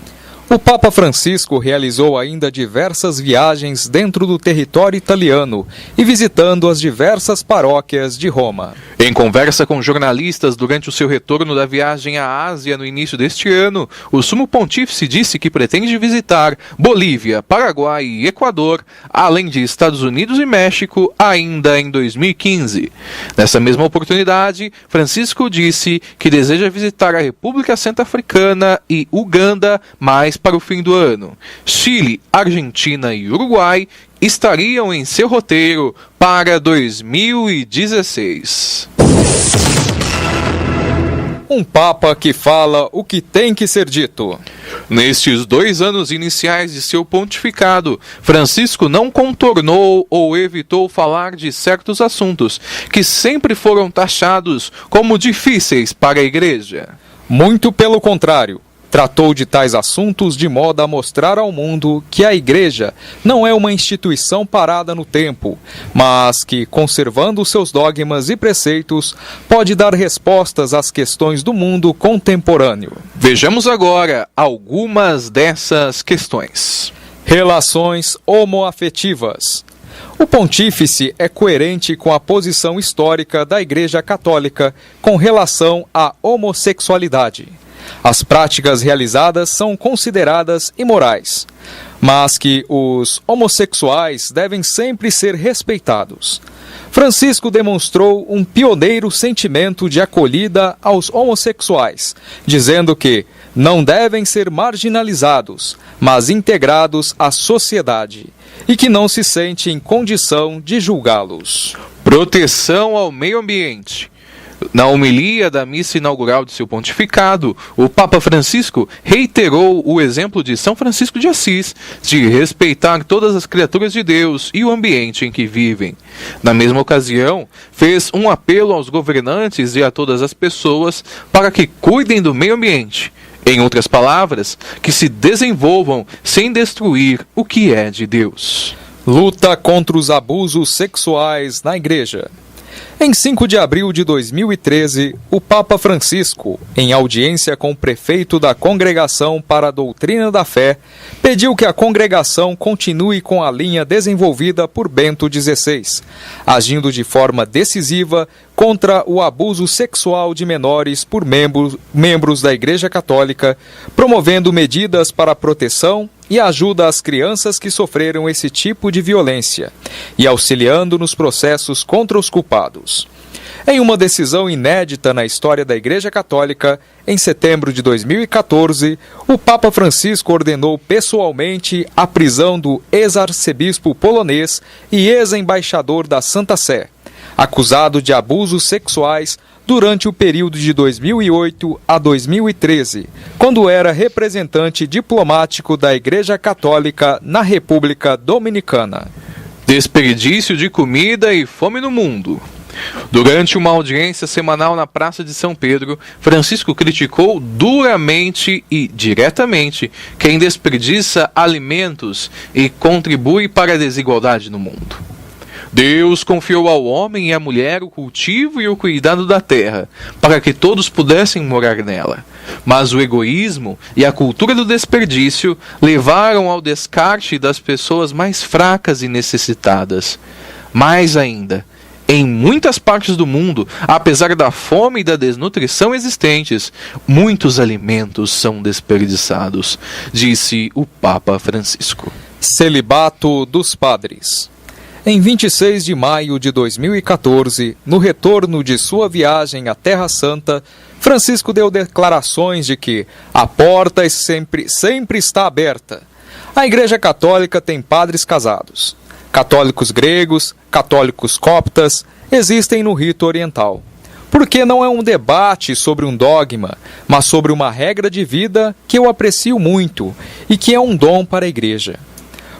S3: O Papa Francisco realizou ainda diversas viagens dentro do território italiano e visitando as diversas paróquias de Roma.
S4: Em conversa com jornalistas durante o seu retorno da viagem à Ásia no início deste ano, o Sumo Pontífice disse que pretende visitar Bolívia, Paraguai e Equador, além de Estados Unidos e México, ainda em 2015. Nessa mesma oportunidade, Francisco disse que deseja visitar a República Centro-Africana e Uganda mais para o fim do ano. Chile, Argentina e Uruguai estariam em seu roteiro para 2016.
S3: Um Papa que fala o que tem que ser dito.
S4: Nestes 2 anos iniciais de seu pontificado, Francisco não contornou ou evitou falar de certos assuntos que sempre foram taxados como difíceis para a Igreja.
S3: Muito pelo contrário. Tratou de tais assuntos de modo a mostrar ao mundo que a Igreja não é uma instituição parada no tempo, mas que, conservando seus dogmas e preceitos, pode dar respostas às questões do mundo contemporâneo.
S4: Vejamos agora algumas dessas questões.
S3: Relações homoafetivas. O pontífice é coerente com a posição histórica da Igreja Católica com relação à homossexualidade. As práticas realizadas são consideradas imorais, mas que os homossexuais devem sempre ser respeitados. Francisco demonstrou um pioneiro sentimento de acolhida aos homossexuais, dizendo que não devem ser marginalizados, mas integrados à sociedade, e que não se sente em condição de julgá-los.
S4: Proteção ao meio ambiente. Na homilia da missa inaugural de seu pontificado, o Papa Francisco reiterou o exemplo de São Francisco de Assis de respeitar todas as criaturas de Deus e o ambiente em que vivem. Na mesma ocasião, fez um apelo aos governantes e a todas as pessoas para que cuidem do meio ambiente. Em outras palavras, que se desenvolvam sem destruir o que é de Deus.
S3: Luta contra os abusos sexuais na Igreja. Em 5 de abril de 2013, o Papa Francisco, em audiência com o prefeito da Congregação para a Doutrina da Fé, pediu que a congregação continue com a linha desenvolvida por Bento XVI, agindo de forma decisiva contra o abuso sexual de menores por membros da Igreja Católica, promovendo medidas para a proteção e ajuda às crianças que sofreram esse tipo de violência e auxiliando nos processos contra os culpados. Em uma decisão inédita na história da Igreja Católica, em setembro de 2014, o Papa Francisco ordenou pessoalmente a prisão do ex-arcebispo polonês e ex-embaixador da Santa Sé, acusado de abusos sexuais durante o período de 2008 a 2013, quando era representante diplomático da Igreja Católica na República Dominicana.
S4: Desperdício de comida e fome no mundo. Durante uma audiência semanal na Praça de São Pedro, Francisco criticou duramente e diretamente quem desperdiça alimentos e contribui para a desigualdade no mundo. Deus confiou ao homem e à mulher o cultivo e o cuidado da terra, para que todos pudessem morar nela. Mas o egoísmo e a cultura do desperdício levaram ao descarte das pessoas mais fracas e necessitadas. Mais ainda, em muitas partes do mundo, apesar da fome e da desnutrição existentes, muitos alimentos são desperdiçados, disse o Papa Francisco.
S3: Celibato dos padres. Em 26 de maio de 2014, no retorno de sua viagem à Terra Santa, Francisco deu declarações de que a porta sempre está aberta. A Igreja Católica tem padres casados. Católicos gregos, católicos coptas, existem no rito oriental. Porque não é um debate sobre um dogma, mas sobre uma regra de vida que eu aprecio muito e que é um dom para a Igreja.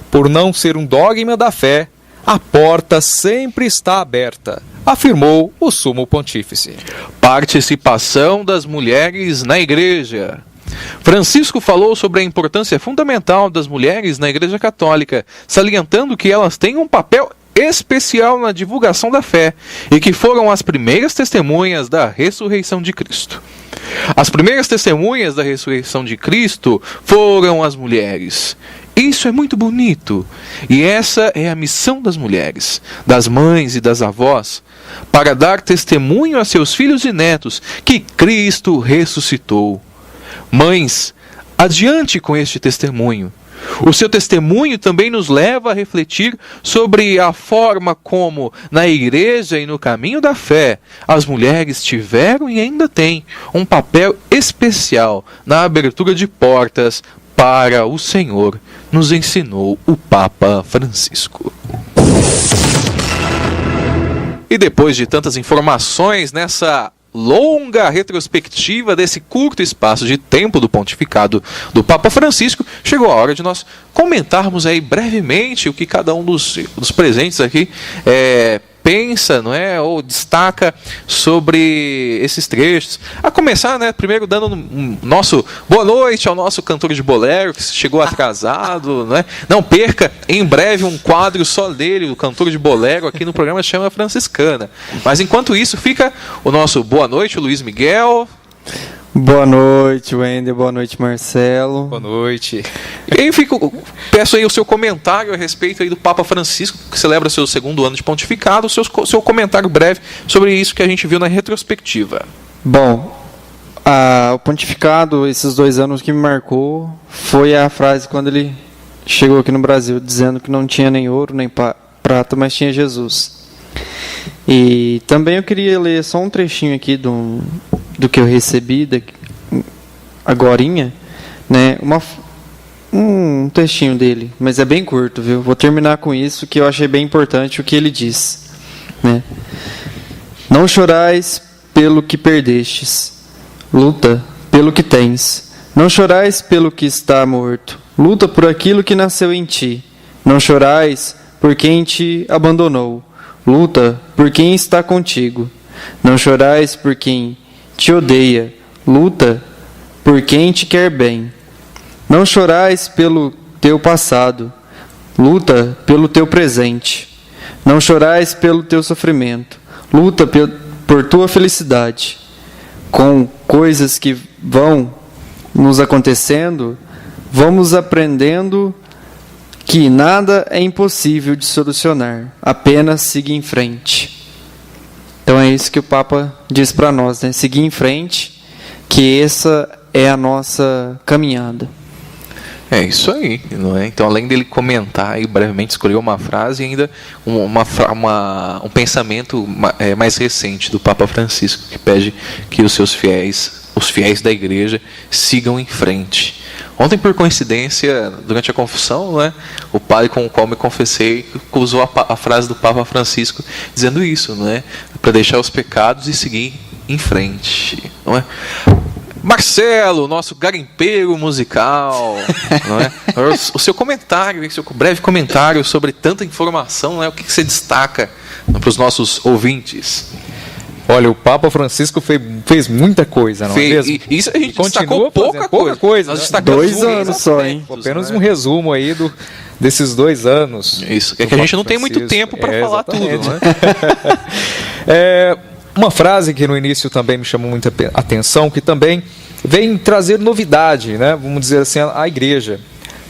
S3: Por não ser um dogma da fé, a porta sempre está aberta, afirmou o Sumo Pontífice.
S4: Participação das mulheres na Igreja. Francisco falou sobre a importância fundamental das mulheres na Igreja Católica, salientando que elas têm um papel especial na divulgação da fé e que foram as primeiras testemunhas da ressurreição de Cristo. As primeiras testemunhas da ressurreição de Cristo foram as mulheres. Isso é muito bonito. E essa é a missão das mulheres, das mães e das avós, para dar testemunho a seus filhos e netos que Cristo ressuscitou. Mães, adiante com este testemunho. O seu testemunho também nos leva a refletir sobre a forma como, na Igreja e no caminho da fé, as mulheres tiveram e ainda têm um papel especial na abertura de portas para o Senhor, nos ensinou o Papa Francisco. E depois de tantas informações nessa longa retrospectiva desse curto espaço de tempo do pontificado do Papa Francisco, chegou a hora de nós comentarmos aí brevemente o que cada um dos presentes aqui pensa, não é, ou destaca sobre esses trechos. A começar, né, primeiro dando nosso boa noite ao nosso cantor de bolero que chegou atrasado, não é? Não perca em breve um quadro só dele, o cantor de bolero aqui no programa Chama Franciscana. Mas enquanto isso fica o nosso boa noite, o Luiz Miguel.
S11: Boa noite, Wender. Boa noite, Marcelo.
S3: Boa noite.
S4: E peço aí o seu comentário a respeito aí do Papa Francisco, que celebra seu segundo ano de pontificado, o seu comentário breve sobre isso que a gente viu na retrospectiva.
S11: Bom, o pontificado, esses 2 anos que me marcou, foi a frase quando ele chegou aqui no Brasil, dizendo que não tinha nem ouro, nem prata, mas tinha Jesus. E também eu queria ler só um trechinho aqui do que eu recebi agorinha, né? Um textinho dele, mas é bem curto, viu? Vou terminar com isso, que eu achei bem importante o que ele diz, né? Não chorais pelo que perdestes, luta pelo que tens. Não chorais pelo que está morto, luta por aquilo que nasceu em ti. Não chorais por quem te abandonou, luta por quem está contigo. Não chorais por quem te odeia, luta por quem te quer bem. Não chorais pelo teu passado, luta pelo teu presente. Não chorais pelo teu sofrimento, luta por tua felicidade. Com coisas que vão nos acontecendo, vamos aprendendo que nada é impossível de solucionar, apenas siga em frente. Então é isso que o Papa diz para nós, né? Seguir em frente, que essa é a nossa caminhada.
S4: É isso aí, não é? Então, além dele comentar e brevemente escolheu uma frase, ainda um pensamento mais recente do Papa Francisco, que pede que os seus fiéis, os fiéis da igreja, sigam em frente. Ontem, por coincidência, durante a confissão, né, o padre com o qual me confessei usou a frase do Papa Francisco dizendo isso, né, para deixar os pecados e seguir em frente, não é? Marcelo, nosso garimpeiro musical, não é? O seu comentário, seu breve comentário sobre tanta informação, né? O que você destaca para os nossos ouvintes?
S3: Olha, o Papa Francisco fez muita coisa, não é mesmo?
S4: E isso a gente destacou pouca coisa.
S3: Nós
S11: destacamos 2 anos só, hein?
S3: Apenas um resumo aí desses 2 anos.
S4: Isso, é que a gente não tem muito tempo para falar tudo, né?
S3: Uma frase que no início também me chamou muita atenção, que também vem trazer novidade, né? Vamos dizer assim, à igreja,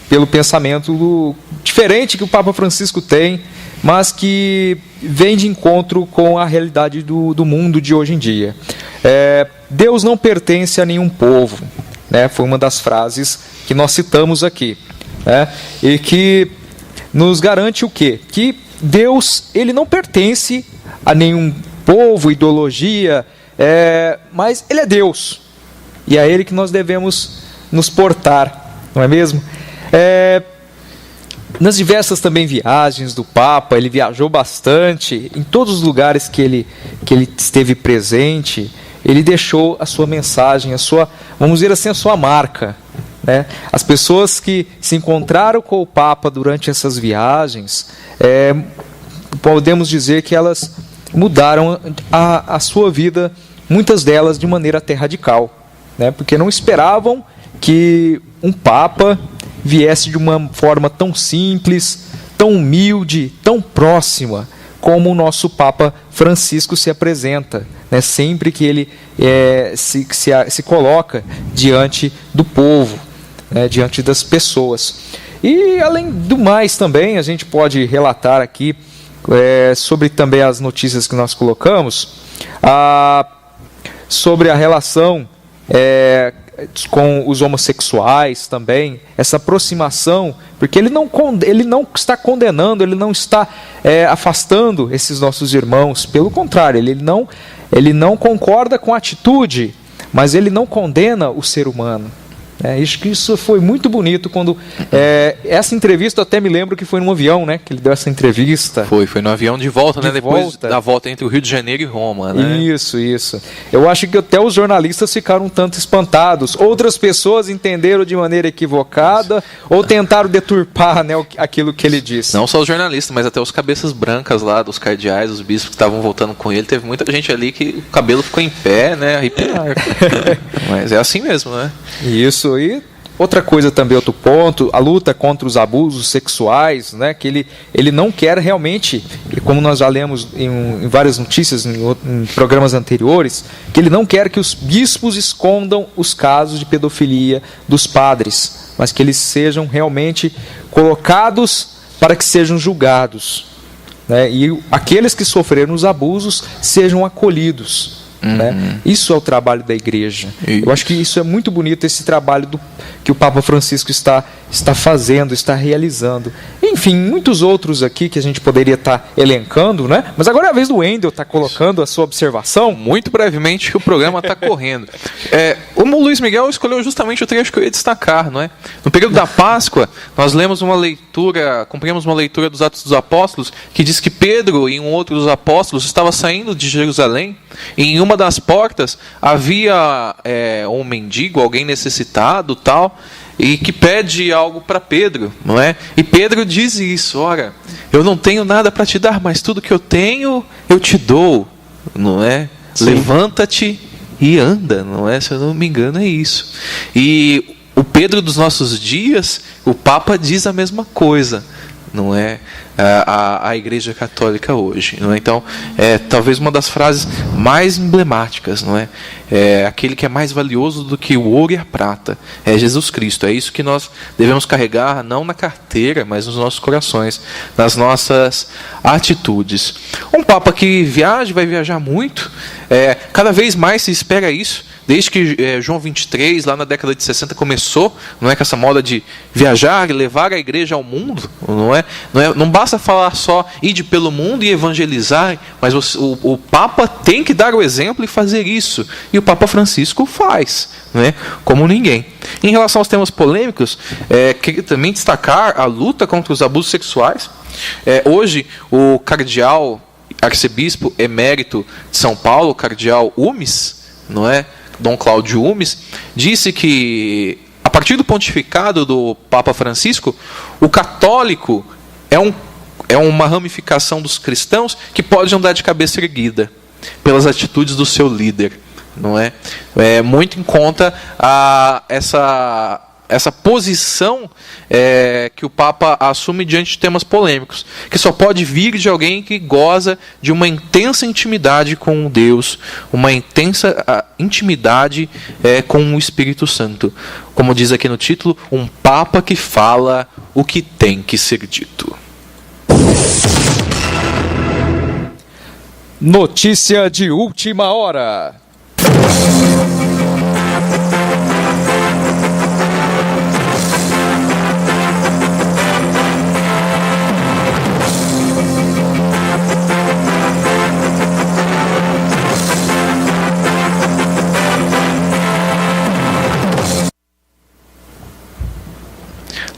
S3: pelo pensamento diferente que o Papa Francisco tem, mas que vem de encontro com a realidade do mundo de hoje em dia. Deus não pertence a nenhum povo, né? Foi uma das frases que nós citamos aqui, né? E que nos garante o quê? Que Deus, ele não pertence a nenhum povo, ideologia, mas ele é Deus, e é a ele que nós devemos nos portar, não é mesmo? Nas diversas também viagens do Papa, ele viajou bastante, em todos os lugares que ele esteve presente, ele deixou a sua mensagem, vamos dizer assim, a sua marca, né? As pessoas que se encontraram com o Papa durante essas viagens, podemos dizer que elas mudaram a sua vida, muitas delas de maneira até radical, né? Porque não esperavam que um Papa viesse de uma forma tão simples, tão humilde, tão próxima, como o nosso Papa Francisco se apresenta, né? Sempre que ele se coloca diante do povo, né? Diante das pessoas. E além do mais também, a gente pode relatar aqui sobre também as notícias que nós colocamos, sobre a relação com os homossexuais também, essa aproximação, porque ele não está condenando, ele não está afastando esses nossos irmãos, pelo contrário, ele não concorda com a atitude, mas ele não condena o ser humano. Acho que isso foi muito bonito quando essa entrevista, eu até me lembro que foi num avião, né, que ele deu essa entrevista.
S4: Foi no avião de volta, né, depois da volta entre o Rio de Janeiro e Roma, né? Isso.
S3: Eu acho que até os jornalistas ficaram um tanto espantados. Outras pessoas entenderam de maneira equivocada ou tentaram deturpar, né, aquilo que ele disse.
S4: Não só os jornalistas, mas até os cabeças brancas lá, dos cardeais, os bispos que estavam voltando com ele. Teve muita gente ali que o cabelo ficou em pé, né, arrepiado. Mas é assim mesmo, né?
S3: Isso. E outra coisa também, outro ponto, a luta contra os abusos sexuais, né, que ele não quer realmente, como nós já lemos em várias notícias, em programas anteriores, que ele não quer que os bispos escondam os casos de pedofilia dos padres, mas que eles sejam realmente colocados para que sejam julgados, né, e aqueles que sofreram os abusos sejam acolhidos. Né? Isso é o trabalho da igreja. Eu acho que isso é muito bonito, esse trabalho que o Papa Francisco está fazendo, está realizando. Enfim, muitos outros aqui que a gente poderia estar elencando, né? Mas agora é a vez do Wendel estar colocando a sua observação.
S4: Muito brevemente, que o programa está correndo. O Luiz Miguel escolheu justamente o trecho que eu ia destacar, não é? No período da Páscoa, nós lemos cumprimos uma leitura dos Atos dos Apóstolos, que diz que Pedro e um outro dos apóstolos estava saindo de Jerusalém, e em uma das portas havia um mendigo, alguém necessitado, tal, e que pede algo para Pedro, não é? E Pedro diz isso: ora, eu não tenho nada para te dar, mas tudo que eu tenho eu te dou, não é? Sim. Levanta-te e anda, não é? Se eu não me engano, é isso. E o Pedro dos nossos dias, o Papa diz a mesma coisa, não é, a Igreja Católica hoje, não é? Então, talvez uma das frases mais emblemáticas, não é? Aquele que é mais valioso do que o ouro e a prata é Jesus Cristo. É isso que nós devemos carregar, não na carteira, mas nos nossos corações, nas nossas atitudes. Um Papa que vai viajar muito, cada vez mais se espera isso. Desde que João 23, lá na década de 60, começou, não é, com essa moda de viajar e levar a igreja ao mundo, não basta falar só ide pelo mundo e evangelizar, mas o Papa tem que dar o exemplo e fazer isso. E o Papa Francisco faz, não é, como ninguém. Em relação aos temas polêmicos, queria também destacar a luta contra os abusos sexuais. Hoje, o cardeal arcebispo emérito de São Paulo, o cardeal Umes, não é? Dom Cláudio Umes, disse que, a partir do pontificado do Papa Francisco, o católico é uma ramificação dos cristãos que pode andar de cabeça erguida pelas atitudes do seu líder, não é? Muito em conta essa posição que o Papa assume diante de temas polêmicos, que só pode vir de alguém que goza de uma intensa intimidade com Deus, uma intensa intimidade com o Espírito Santo. Como diz aqui no título, um Papa que fala o que tem que ser dito.
S3: Notícia de última hora.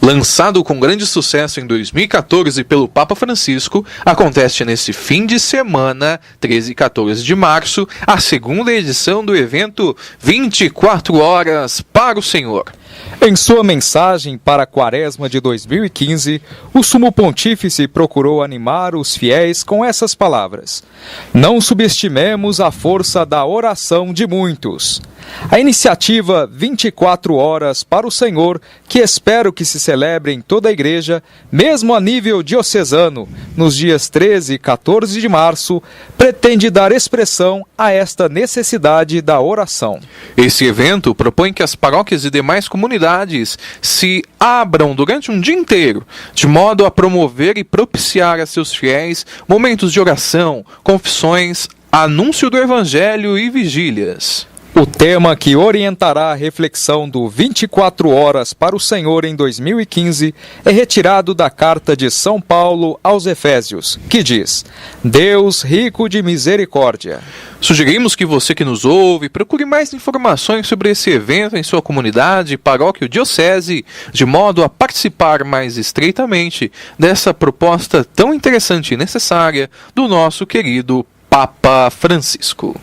S4: Lançado com grande sucesso em 2014 pelo Papa Francisco, acontece nesse fim de semana, 13 e 14 de março, a segunda edição do evento 24 Horas para o Senhor.
S3: Em sua mensagem para a Quaresma de 2015, o Sumo Pontífice procurou animar os fiéis com essas palavras: não subestimemos a força da oração de muitos. A iniciativa 24 Horas para o Senhor, que espero que se celebre em toda a Igreja, mesmo a nível diocesano, nos dias 13 e 14 de março, pretende dar expressão a esta necessidade da oração.
S4: Esse evento propõe que as paróquias e demais comunidades se abram durante um dia inteiro, de modo a promover e propiciar a seus fiéis momentos de oração, confissões, anúncio do Evangelho e vigílias.
S3: O tema que orientará a reflexão do 24 Horas para o Senhor em 2015 é retirado da carta de São Paulo aos Efésios, que diz: Deus rico de misericórdia.
S4: Sugerimos que você que nos ouve procure mais informações sobre esse evento em sua comunidade, paróquia ou diocese, de modo a participar mais estreitamente dessa proposta tão interessante e necessária do nosso querido Papa Francisco.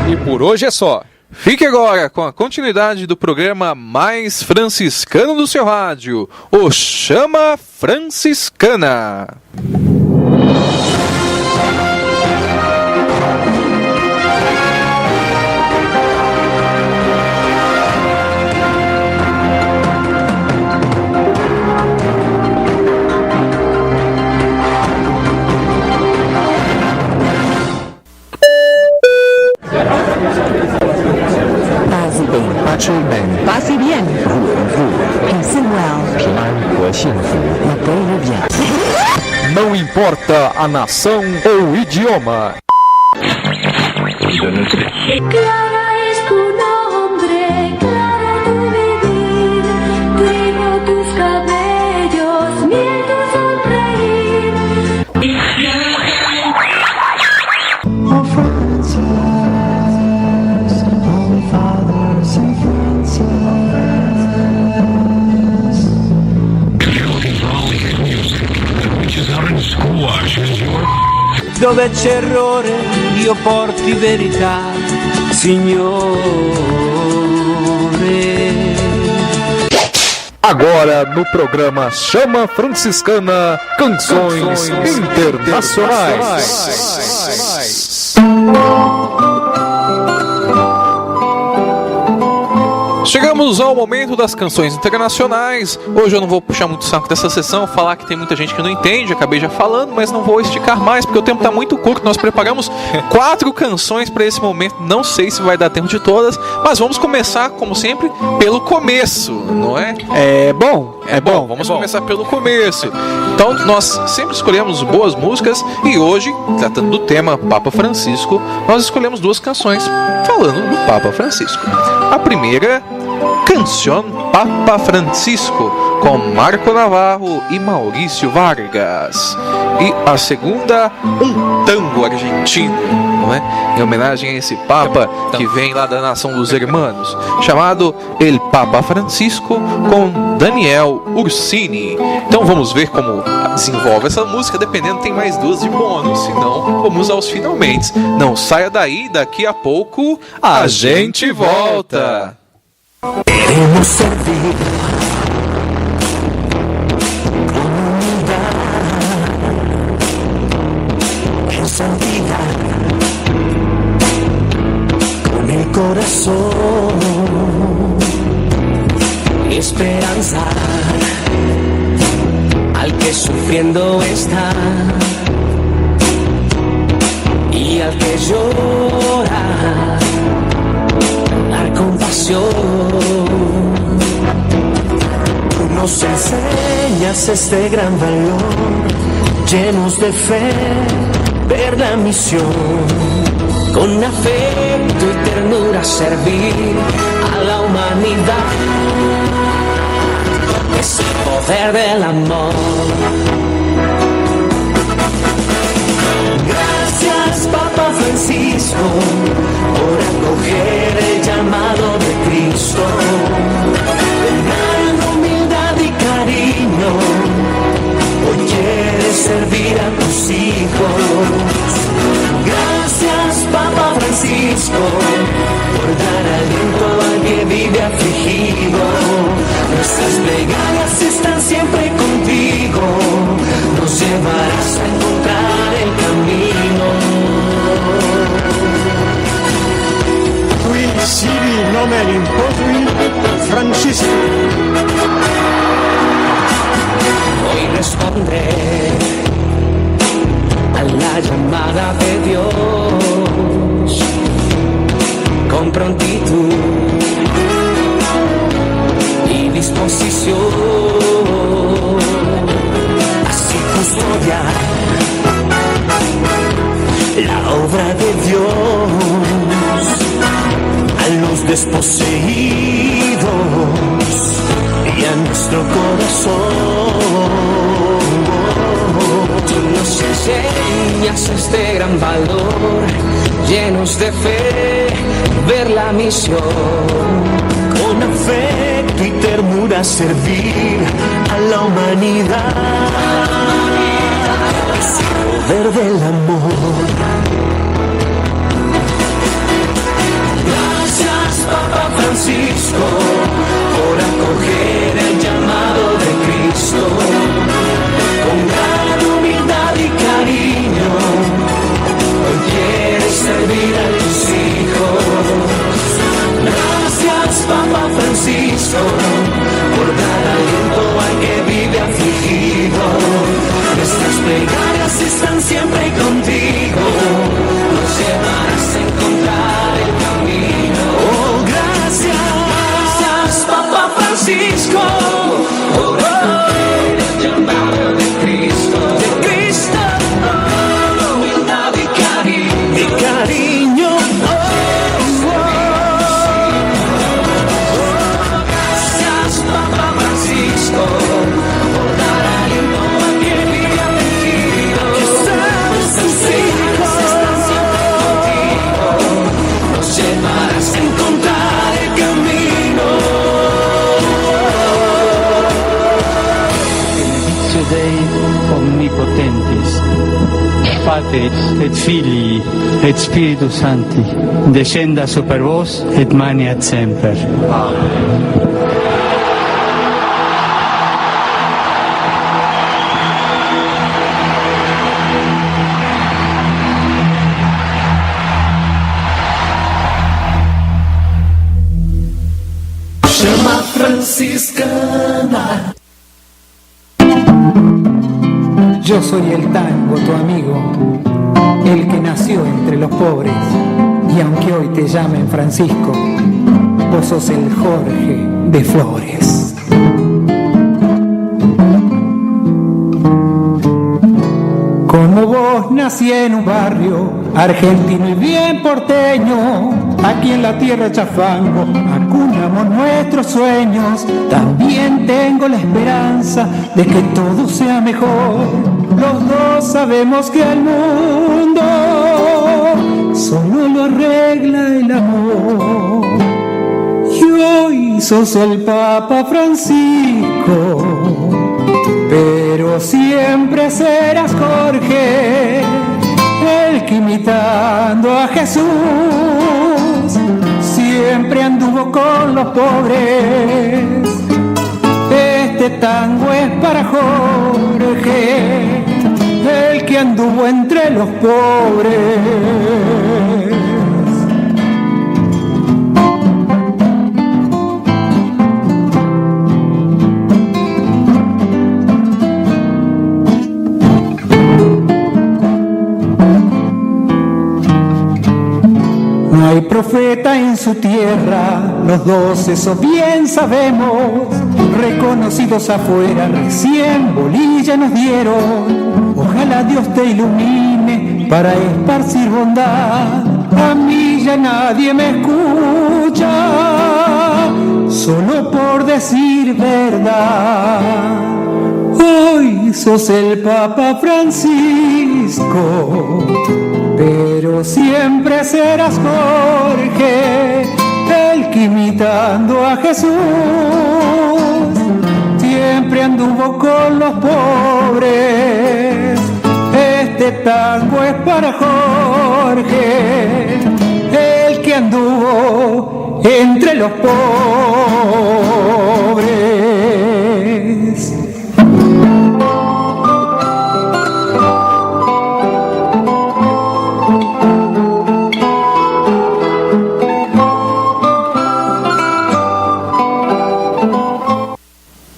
S3: E por hoje é só.
S4: Fique agora com a continuidade do programa mais franciscano do seu rádio, o Chama Franciscana.
S12: Passe bien.
S3: Não importa a nação ou idioma.
S6: Clara es tu nombre, clara tu vivir, brillo tus cabellos, miel tu sonreír.
S9: Oh, Francis, Holy Father, Saint Francis.
S2: Dove c'è errore io porti verità, Signore.
S3: Agora no programa Chama Franciscana, Canções Internacionais.
S4: Chegamos Chegamos ao momento das canções internacionais. Hoje eu não vou puxar muito o saco dessa sessão, falar que tem muita gente que não entende, acabei já falando, mas não vou esticar mais, porque o tempo está muito curto. Nós preparamos 4 canções para esse momento, não sei se vai dar tempo de todas, mas vamos começar, como sempre, pelo começo, não é? Vamos começar pelo começo. Então, nós sempre escolhemos boas músicas e hoje, tratando do tema Papa Francisco, nós escolhemos 2 canções falando do Papa Francisco. A primeira, Canción Papa Francisco, com Marco Navarro e Maurício Vargas. E a segunda, um tango argentino, não é? Em homenagem a esse Papa que vem lá da nação dos hermanos, chamado El Papa Francisco, com Daniel Ursini. Então vamos ver como desenvolve essa música, dependendo tem mais 2 de bônus, senão vamos aos finalmente. Não saia daí, daqui a pouco a gente volta.
S5: Queremos servir con humildad, en santidad, con el corazón, esperanza al que sufriendo está y al que llora, dar compasión. Tú nos enseñas este gran valor, llenos de fe, ver la misión, con afecto y ternura servir a la humanidad. Es el poder del amor. Gracias, Papa Francisco, por acoger el llamado de Cristo. Con gran humildad y cariño, hoy quieres servir a tus hijos. Gracias, Papa Francisco, por dar aliento al que vive afligido. Nuestras plegarias están siempre contigo, nos llevarás a encontrar el camino.
S7: Qui sibi nomen imposuit Francisco.
S5: Hoy responde a la llamada de Dios con prontitud y disposición, así custodiar la obra de Dios a los desposeídos y a nuestro corazón. Tú nos enseñas este gran valor, llenos de fe, ver la misión, con afecto y ternura servir a la humanidad. Es el poder del amor. Gracias, Papa Francisco, por acoger el llamado de Cristo. Con gran humildad y cariño, hoy quieres servir a tus hijos. Gracias, Papa Francisco, por dar aliento al que vive afligido. Nuestras plegarias están siempre contigo, nos llevarás a encontrar el camino. Oh, gracias, Papa Francisco, por acoger el llamado de Cristo. De Cristo, humildad y cariño. Gracias, Papa Francisco, por dar aliento a quien vive afligido. Nuestras plegarias están siempre contigo, nos llevarás a encontrar el camino.
S10: Benedictio Dei omnipotentis, Patris et Filii et Spiritus Sancti, descenda super vos et maniat semper. Amen.
S12: Yo soy el tango, tu amigo, el que nació entre los pobres. Y aunque hoy te llamen Francisco, vos sos el Jorge de Flores. Como vos nací en un barrio argentino y bien porteño, aquí en la tierra chafango acunamos nuestros sueños. También tengo la esperanza de que todo sea mejor. Los dos sabemos que el mundo solo lo arregla el amor. Y hoy sos el Papa Francisco, pero siempre serás Jorge, el que imitando a Jesús siempre anduvo con los pobres. Este tango es para Jorge, el que anduvo entre los pobres. No hay profeta en su tierra, los dos eso bien sabemos. Reconocidos afuera, recién bolilla nos dieron. Ojalá Dios te ilumine para esparcir bondad. A mí ya nadie me escucha, solo por decir verdad. Hoy sos el Papa Francisco, pero siempre serás Jorge, el que imitando a Jesús siempre anduvo con los pobres. Este tango es para Jorge, el que anduvo entre los pobres.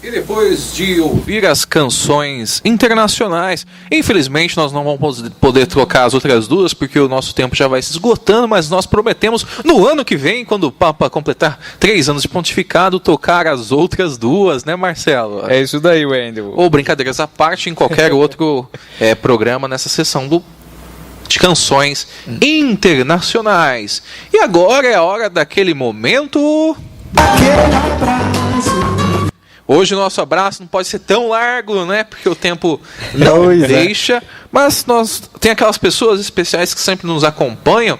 S4: Depois de ouvir as canções internacionais, infelizmente nós não vamos poder trocar as outras duas, porque o nosso tempo já vai se esgotando, mas nós prometemos no ano que vem, quando o Papa completar 3 anos de pontificado, tocar as outras duas, né, Marcelo?
S3: É isso daí, Wendel.
S4: Ou brincadeiras à parte, em qualquer outro programa nessa sessão de canções internacionais. E agora é a hora daquele momento... Hoje o nosso abraço não pode ser tão largo, né? Porque o tempo não deixa. Mas tem aquelas pessoas especiais que sempre nos acompanham,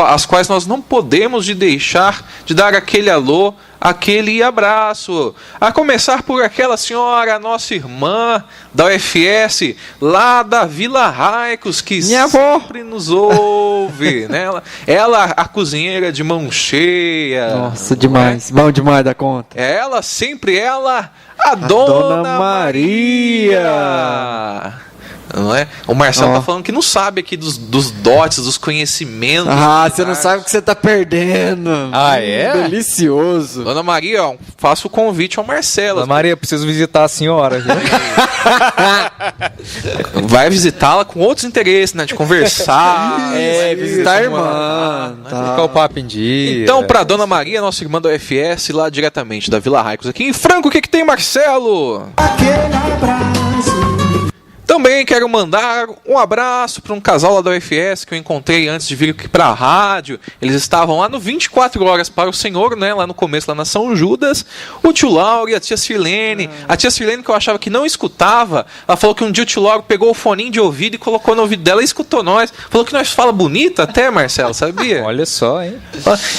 S4: as quais nós não podemos deixar de dar aquele alô, aquele abraço. A começar por aquela senhora, nossa irmã da UFS, lá da Vila Raicos, que sempre nos ouve, né? Ela, a cozinheira de mão cheia.
S11: Nossa, demais. Bom demais da conta.
S4: Ela, sempre ela, a Dona Maria. Não é? O Marcelo tá falando que não sabe aqui dos dotes, dos conhecimentos.
S11: Você não sabe o que você tá perdendo.
S3: É?
S11: Delicioso.
S4: Dona Maria, faça o convite ao Marcelo.
S3: Dona Maria, preciso visitar a senhora.
S4: Vai visitá-la com outros interesses, né? De conversar.
S11: Visitar a irmã.
S3: Ficar o papo em dia.
S4: Então, pra Dona Maria, nossa irmã da UFS, lá diretamente da Vila Raicos, aqui em Franco, o que tem, Marcelo?
S5: Aquele abraço.
S4: Também quero mandar um abraço para um casal lá da UFS que eu encontrei antes de vir aqui para a rádio. Eles estavam lá no 24 Horas para o Senhor, né? Lá no começo, lá na São Judas. O tio Lauro e a tia Sirlene. A tia Sirlene, que eu achava que não escutava, ela falou que um dia o tio Lauro pegou o foninho de ouvido e colocou no ouvido dela e escutou nós. Falou que nós fala bonito até, Marcelo, sabia?
S3: Olha só, hein?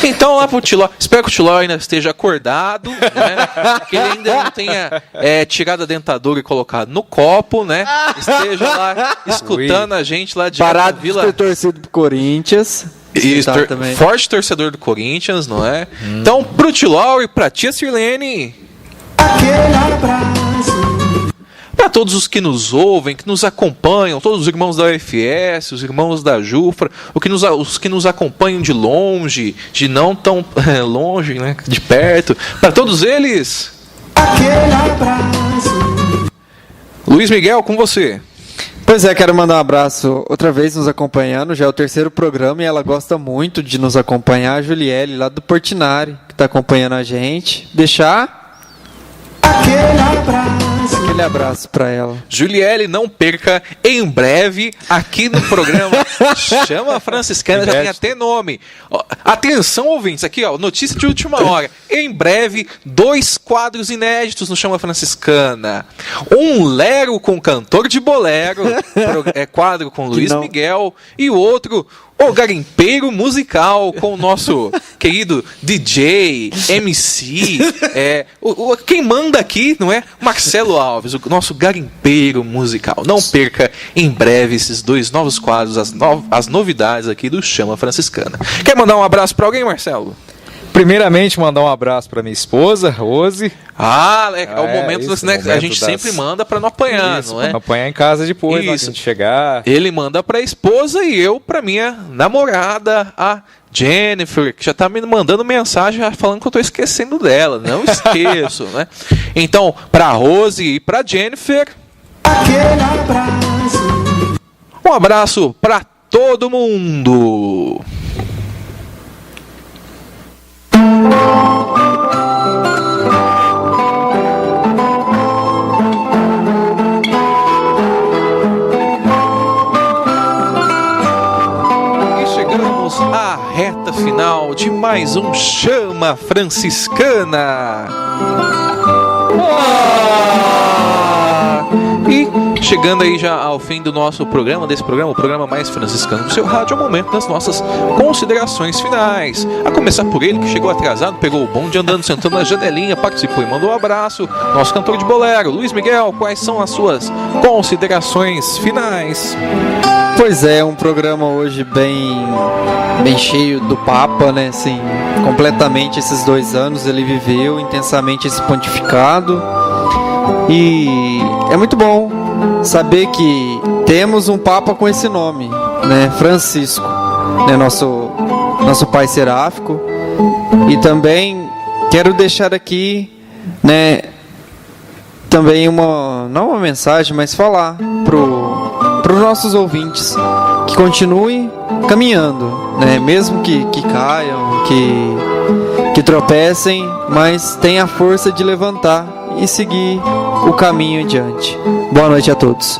S4: Então lá pro tio Lauro, espero que o tio Lauro ainda esteja acordado, né? Que ele ainda não tenha tirado a dentadura e colocado no copo, né? Esteja lá escutando a gente lá de
S11: Parado
S4: Vila.
S11: de ter torcido pro Corinthians.
S4: Isso, forte torcedor do Corinthians, não é? Então, pro tio Lauro e pra tia Sirlene.
S5: Aquele abraço.
S4: Para todos os que nos ouvem, que nos acompanham, todos os irmãos da UFS, os irmãos da Jufra, os que nos acompanham de longe, de não tão longe, né? De perto. Para todos eles.
S5: Aquele abraço.
S4: Luiz Miguel, com você.
S11: Pois é, quero mandar um abraço outra vez nos acompanhando, já é o 3º programa e ela gosta muito de nos acompanhar, a Juliele, lá do Portinari, que está acompanhando a gente. Deixar aquele abraço para ela.
S4: Juliele, não perca em breve aqui no programa Chama Franciscana, já tem até nome. Ó, atenção, ouvintes, aqui ó, notícia de última hora. Em breve, 2 quadros inéditos no Chama Franciscana. Um Lero com cantor de bolero, quadro com Luiz Miguel, e o outro, o Garimpeiro Musical, com o nosso querido DJ, MC, quem manda aqui, não é? Marcelo Alves, o nosso Garimpeiro Musical. Não perca em breve esses 2 novos quadros, as novidades aqui do Chama Franciscana. Quer mandar um abraço para alguém, Marcelo?
S3: Primeiramente, mandar um abraço para minha esposa, Rose.
S4: É o momento, né, momento a gente sempre manda para não apanhar, não é?
S3: Para não apanhar em casa depois, na hora que a gente chegar.
S4: Ele manda para a esposa e eu para minha namorada, a Jennifer, que já tá me mandando mensagem falando que eu tô esquecendo dela. Não esqueço, né? Então, para Rose e para Jennifer, um abraço para todo mundo. A reta final de mais um Chama Franciscana. E chegando aí já ao fim do nosso programa, o programa mais franciscano do seu rádio, é o momento das nossas considerações finais. A começar por ele, que chegou atrasado, pegou o bonde andando, sentando na janelinha, participou e mandou um abraço. Nosso cantor de bolero, Luiz Miguel, quais são as suas considerações finais?
S11: Pois é, um programa hoje bem cheio do Papa, né? Assim, completamente esses 2 anos ele viveu intensamente esse pontificado. E é muito bom saber que temos um Papa com esse nome, né? Francisco, né? Nosso pai seráfico. E também quero deixar aqui, né? Também não uma mensagem, mas falar para os nossos ouvintes que continuem caminhando, né? Mesmo que caiam, que tropecem, mas tenha a força de levantar e seguir o caminho adiante. Boa noite a todos.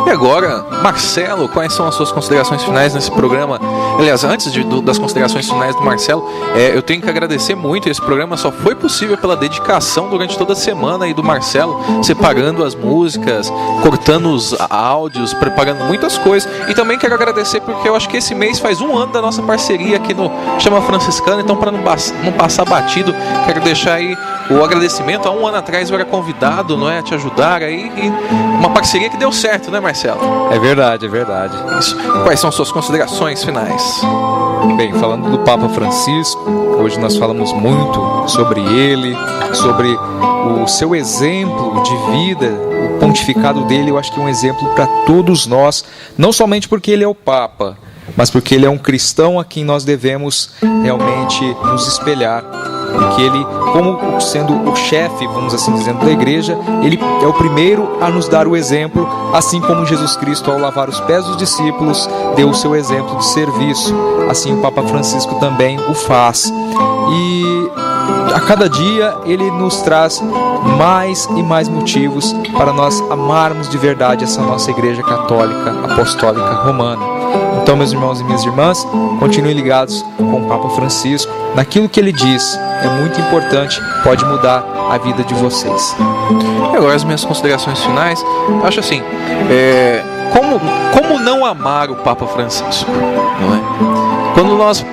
S4: E agora, Marcelo, quais são as suas considerações finais nesse programa? Aliás, antes das considerações finais do Marcelo, eu tenho que agradecer muito. Esse programa só foi possível pela dedicação durante toda a semana aí do Marcelo, separando as músicas, cortando os áudios, preparando muitas coisas. E também quero agradecer porque eu acho que esse mês faz 1 ano da nossa parceria aqui no Chama Franciscana, então para não passar batido, quero deixar aí o agradecimento. Há 1 ano atrás eu era convidado, não é, a te ajudar aí, e uma parceria que deu certo, né, Marcelo?
S3: É verdade, é verdade.
S4: Isso. Quais são suas considerações finais?
S3: Bem, falando do Papa Francisco, hoje nós falamos muito sobre ele, sobre o seu exemplo de vida, o pontificado dele. Eu acho que é um exemplo para todos nós, não somente porque ele é o Papa, mas porque ele é um cristão a quem nós devemos realmente nos espelhar. Porque ele, como sendo o chefe, vamos assim dizendo, da igreja, ele é o primeiro a nos dar o exemplo, assim como Jesus Cristo, ao lavar os pés dos discípulos, deu o seu exemplo de serviço. Assim o Papa Francisco também o faz. E a cada dia ele nos traz mais e mais motivos para nós amarmos de verdade essa nossa igreja católica, apostólica, romana. Então, meus irmãos e minhas irmãs, continuem ligados com o Papa Francisco. Naquilo que ele diz é muito importante, pode mudar a vida de vocês.
S4: E agora as minhas considerações finais. Acho assim, como não amar o Papa Francisco, não é? Quando nós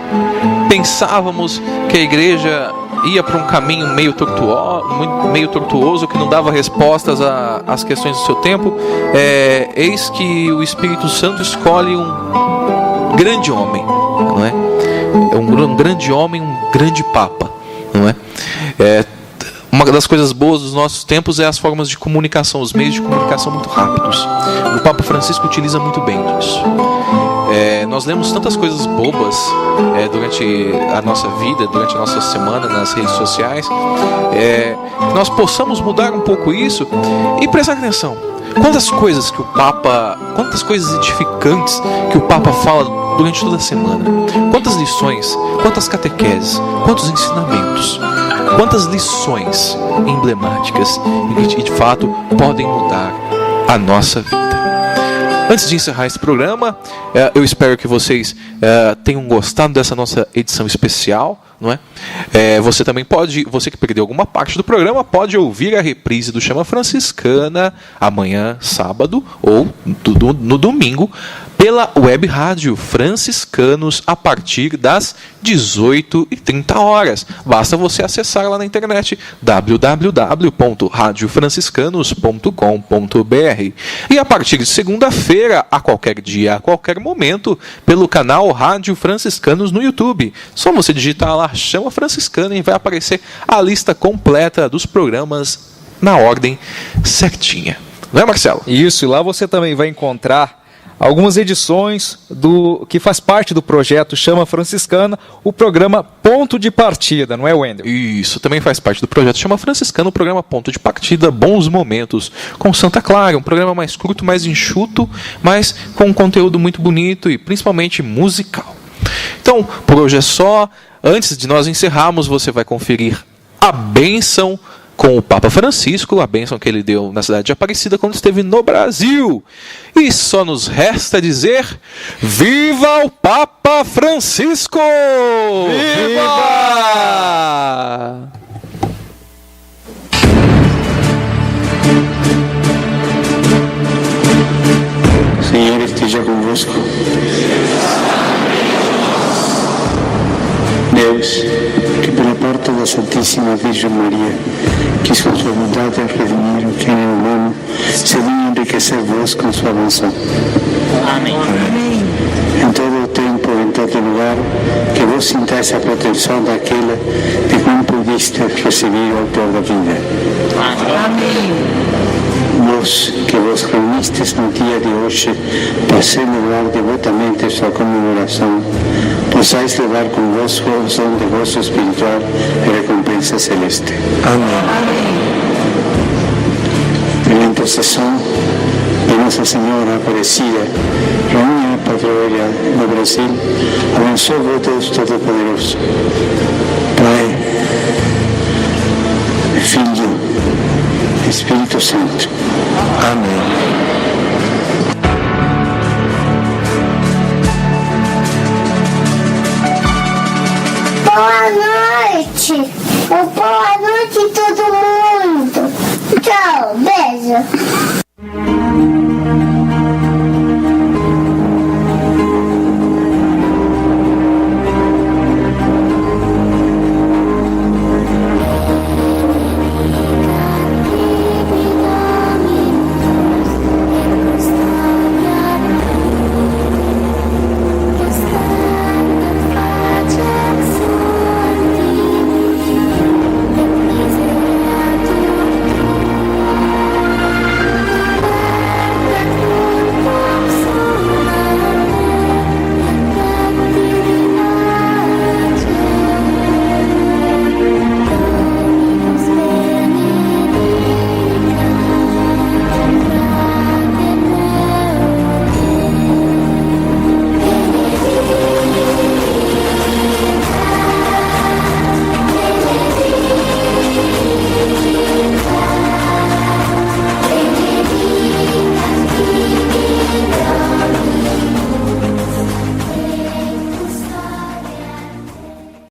S4: pensávamos que a igreja ia para um caminho meio tortuoso, que não dava respostas às questões do seu tempo, eis que o Espírito Santo escolhe um grande homem, não é? Um grande homem, um grande Papa, não é? Uma das coisas boas dos nossos tempos é as formas de comunicação, os meios de comunicação muito rápidos. O Papa Francisco utiliza muito bem disso. Nós lemos tantas coisas bobas durante a nossa vida, durante a nossa semana nas redes sociais, nós possamos mudar um pouco isso e prestar atenção. Quantas coisas edificantes que o Papa fala durante toda a semana. Quantas lições, quantas catequeses, quantos ensinamentos, quantas lições emblemáticas e que de fato podem mudar a nossa vida. Antes de encerrar esse programa, eu espero que vocês tenham gostado dessa nossa edição especial, não é? Você também pode, você que perdeu alguma parte do programa, pode ouvir a reprise do Chama Franciscana amanhã, sábado, ou no domingo, pela web rádio Franciscanos a partir das 18h30. Basta você acessar lá na internet www.radiofranciscanos.com.br e a partir de segunda-feira, a qualquer dia, a qualquer momento, pelo canal Rádio Franciscanos no YouTube. Só você digitar lá Chama Franciscana e vai aparecer a lista completa dos programas na ordem certinha. Não é, Marcelo?
S3: Isso, e lá você também vai encontrar algumas edições do que faz parte do projeto Chama Franciscana, o programa Ponto de Partida, não é, Wendel?
S4: Isso, também faz parte do projeto Chama Franciscana, o programa Ponto de Partida, Bons Momentos, com Santa Clara, um programa mais curto, mais enxuto, mas com um conteúdo muito bonito e principalmente musical. Então, por hoje é só. Antes de nós encerrarmos, você vai conferir a bênção com o Papa Francisco, a bênção que ele deu na cidade de Aparecida quando esteve no Brasil. E só nos resta dizer: viva o Papa Francisco!
S3: Viva!
S13: Senhor esteja convosco. Deus, que pela porta da Santíssima Virgem Maria quis com sua bondade redimir o gênero humano, se digna enriquecer-vos com sua benção. Amém. Em todo o tempo, em todo lugar, que vos sintais a proteção daquela de quem pudiste receber o autor da vida. Amém. Vós que vos reunistes no dia de hoje para celebrar devotamente sua comemoração, possais levar convosco o som de gozo espiritual e recompensa celeste. Amém. Pela intercessão de Nossa Senhora Aparecida, Rainha Padroeira do Brasil, abençoe-vos Deus Todo-Poderoso, Pai, Filho, Espírito Santo. Amém.